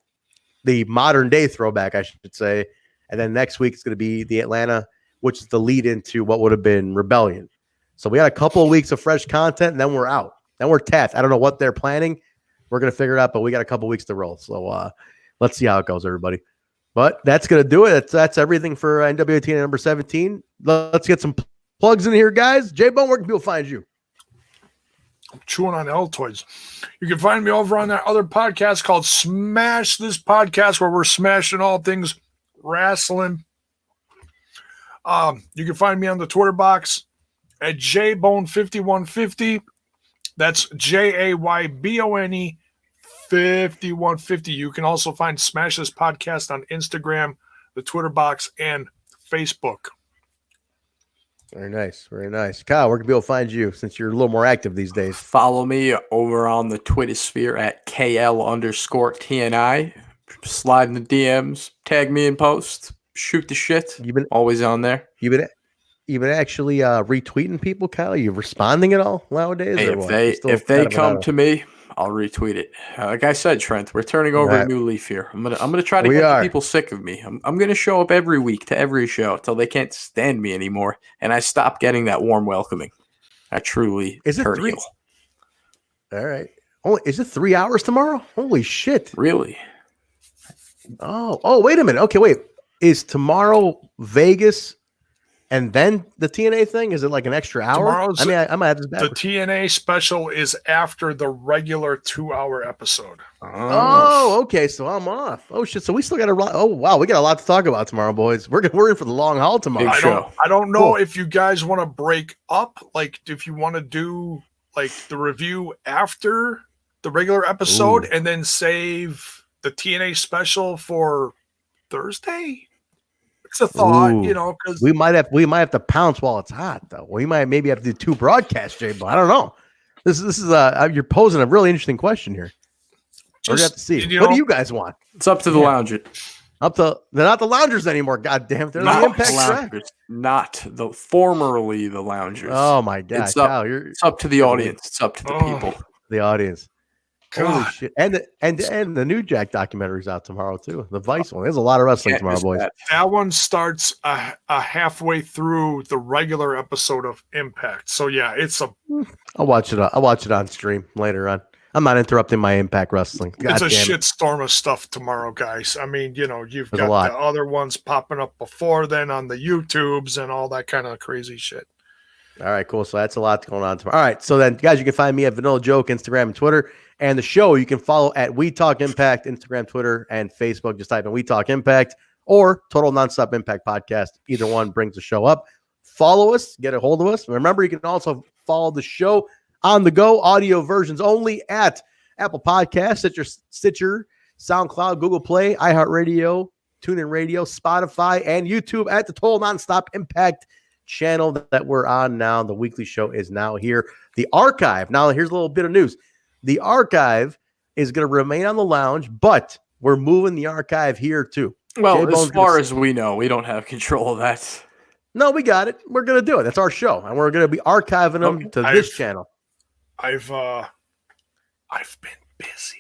The modern day throwback, I should say. And then next week it's going to be the Atlanta, which is the lead into what would have been Rebellion. So we got a couple of weeks of fresh content, and then we're out. Then we're tapped. I don't know what they're planning. We're going to figure it out, but we got a couple weeks to roll. So let's see how it goes, everybody. But that's going to do it. That's everything for NWA TNA number 17. Let's get some plugs in here, guys. Jaybone, where can people find you? I'm chewing on Altoids. You can find me over on that other podcast called Smash This Podcast, where we're smashing all things wrestling. You can find me on the Twitter box at Jaybone5150. That's Jaybone 5150. You can also find Smash This Podcast on Instagram, the Twitter box, and Facebook. Very nice. Very nice. Kyle, where can people find you since you're a little more active these days? Follow me over on the Twitter sphere at KL_TNI. Slide in the DMs, tag me in posts, shoot the shit. You've been always on there. You've been actually retweeting people, Kyle? Are you responding at all nowadays? Hey, if they come to me, I'll retweet it. Like I said, Trent, we're turning over a new leaf here. I'm gonna try to get the people sick of me. I'm gonna show up every week to every show until they can't stand me anymore, and I stop getting that warm welcoming. I truly turn heel. All right. Oh, is it 3 hours tomorrow? Holy shit! Really? Oh, wait a minute. Okay, wait. Is tomorrow Vegas? And then the TNA thing, is it like an extra hour? I might have this back. The TNA special is after the regular 2-hour episode. Oh, okay. So I'm off. Oh shit. So we still got a lot. Oh wow, we got a lot to talk about tomorrow, boys. We're in for the long haul tomorrow. I don't know if you guys want to break up. Like if you want to do like the review after the regular episode and then save the TNA special for Thursday. It's a thought, because we might have to pounce while it's hot, though. We might maybe have to do 2 broadcasts, Jay, but I don't know. This is you're posing a really interesting question here. We're gonna have to see. What do you guys want? It's up to the loungers. They're not the loungers anymore. God damn it, they're the Impact loungers, not formerly the loungers. Oh my God, it's up to the audience. It's up to the people. The audience. Holy shit. And the New Jack documentary is out tomorrow too. The Vice one. There's a lot of wrestling tomorrow, boys. That one starts a halfway through the regular episode of Impact. So yeah, I'll watch it. I'll watch it on stream later on. I'm not interrupting my Impact Wrestling. It's a shitstorm of stuff tomorrow, guys. I mean, you've got the other ones popping up before then on the YouTubes and all that kind of crazy shit. All right, cool. So that's a lot going on tomorrow. All right, so then, guys, you can find me at Vanilla Joke, Instagram and Twitter. And the show you can follow at We Talk Impact, Instagram, Twitter, and Facebook. Just type in We Talk Impact or Total Nonstop Impact Podcast. Either one brings the show up. Follow us, get a hold of us. Remember, you can also follow the show on the go, audio versions only at Apple Podcasts, Stitcher, SoundCloud, Google Play, iHeartRadio, TuneIn Radio, Spotify, and YouTube at the Total Nonstop Impact channel that we're on now. The weekly show is now here. The archive. Now, here's a little bit of news. The archive is going to remain on the lounge, but we're moving the archive here too. Well, Jaybone's as far as we know, we don't have control of that. No, we got it. We're going to do it. That's our show, and we're going to be archiving them to this channel. I've been busy.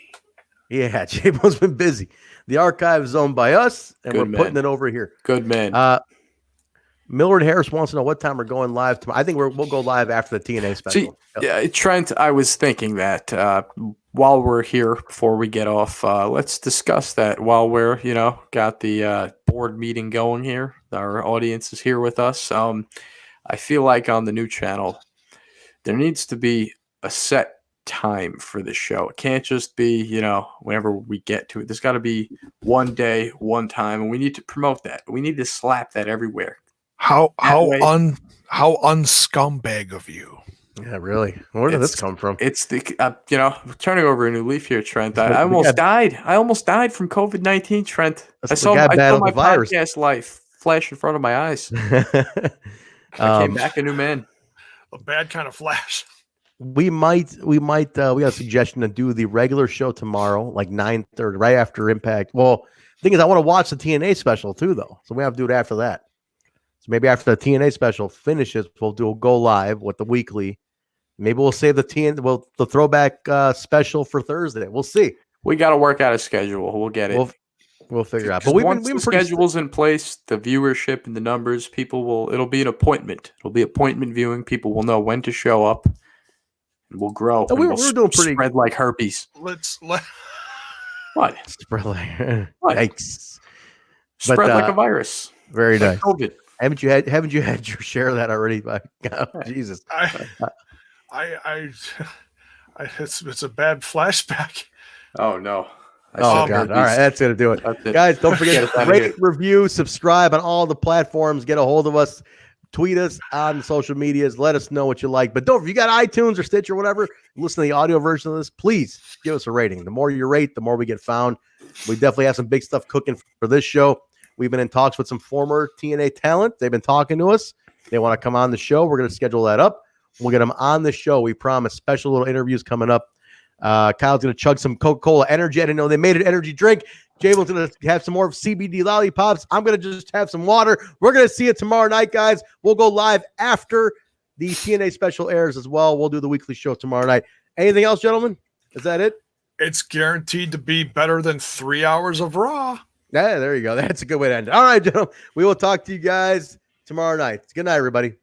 Yeah, Jaybone's been busy. The archive is owned by us, and we're putting it over here. Good man. Millard Harris wants to know what time we're going live tomorrow. I think we'll go live after the TNA special. See, Trent, I was thinking that while we're here, before we get off, let's discuss that while we're, got the board meeting going here. Our audience is here with us. I feel like on the new channel, there needs to be a set time for the show. It can't just be, whenever we get to it. There's got to be one day, one time, and we need to promote that. We need to slap that everywhere. How unscumbag of you. Yeah, really. Where did this come from? It's the turning over a new leaf here, Trent. I almost died. I almost died from COVID-19, Trent. I saw my podcast life flash in front of my eyes. I came back a new man. A bad kind of flash. We got a suggestion to do the regular show tomorrow, like 9:30, right after Impact. Well, the thing is, I want to watch the TNA special too, though. So we have to do it after that. So maybe after the TNA special finishes, we'll go live with the weekly. Maybe we'll save the throwback special for Thursday. We'll see. We got to work out a schedule. We'll get it. We'll figure it out. But once the schedule's in place, the viewership and the numbers, it'll be an appointment. It'll be appointment viewing. People will know when to show up. And we'll grow. No, we're doing pretty spread like herpes. What? Spread like yikes. Spread like a virus. Very nice. COVID. Haven't you had your share of that already? Jesus. It's a bad flashback. Oh no. Oh God. All right, that's gonna do it. Guys, don't forget to rate, review, subscribe on all the platforms, get a hold of us, tweet us on social medias, let us know what you like. But if you got iTunes or Stitch or whatever, listen to the audio version of this, please give us a rating. The more you rate, the more we get found. We definitely have some big stuff cooking for this show. We've been in talks with some former TNA talent. They've been talking to us. They want to come on the show. We're going to schedule that up. We'll get them on the show. We promise special little interviews coming up. Kyle's going to chug some Coca-Cola Energy. I didn't know they made an energy drink. Jaybone's going to have some more CBD lollipops. I'm going to just have some water. We're going to see it tomorrow night, guys. We'll go live after the TNA special airs as well. We'll do the weekly show tomorrow night. Anything else, gentlemen? Is that it? It's guaranteed to be better than 3 hours of Raw. Yeah, there you go. That's a good way to end it. All right, gentlemen. We will talk to you guys tomorrow night. Good night, everybody.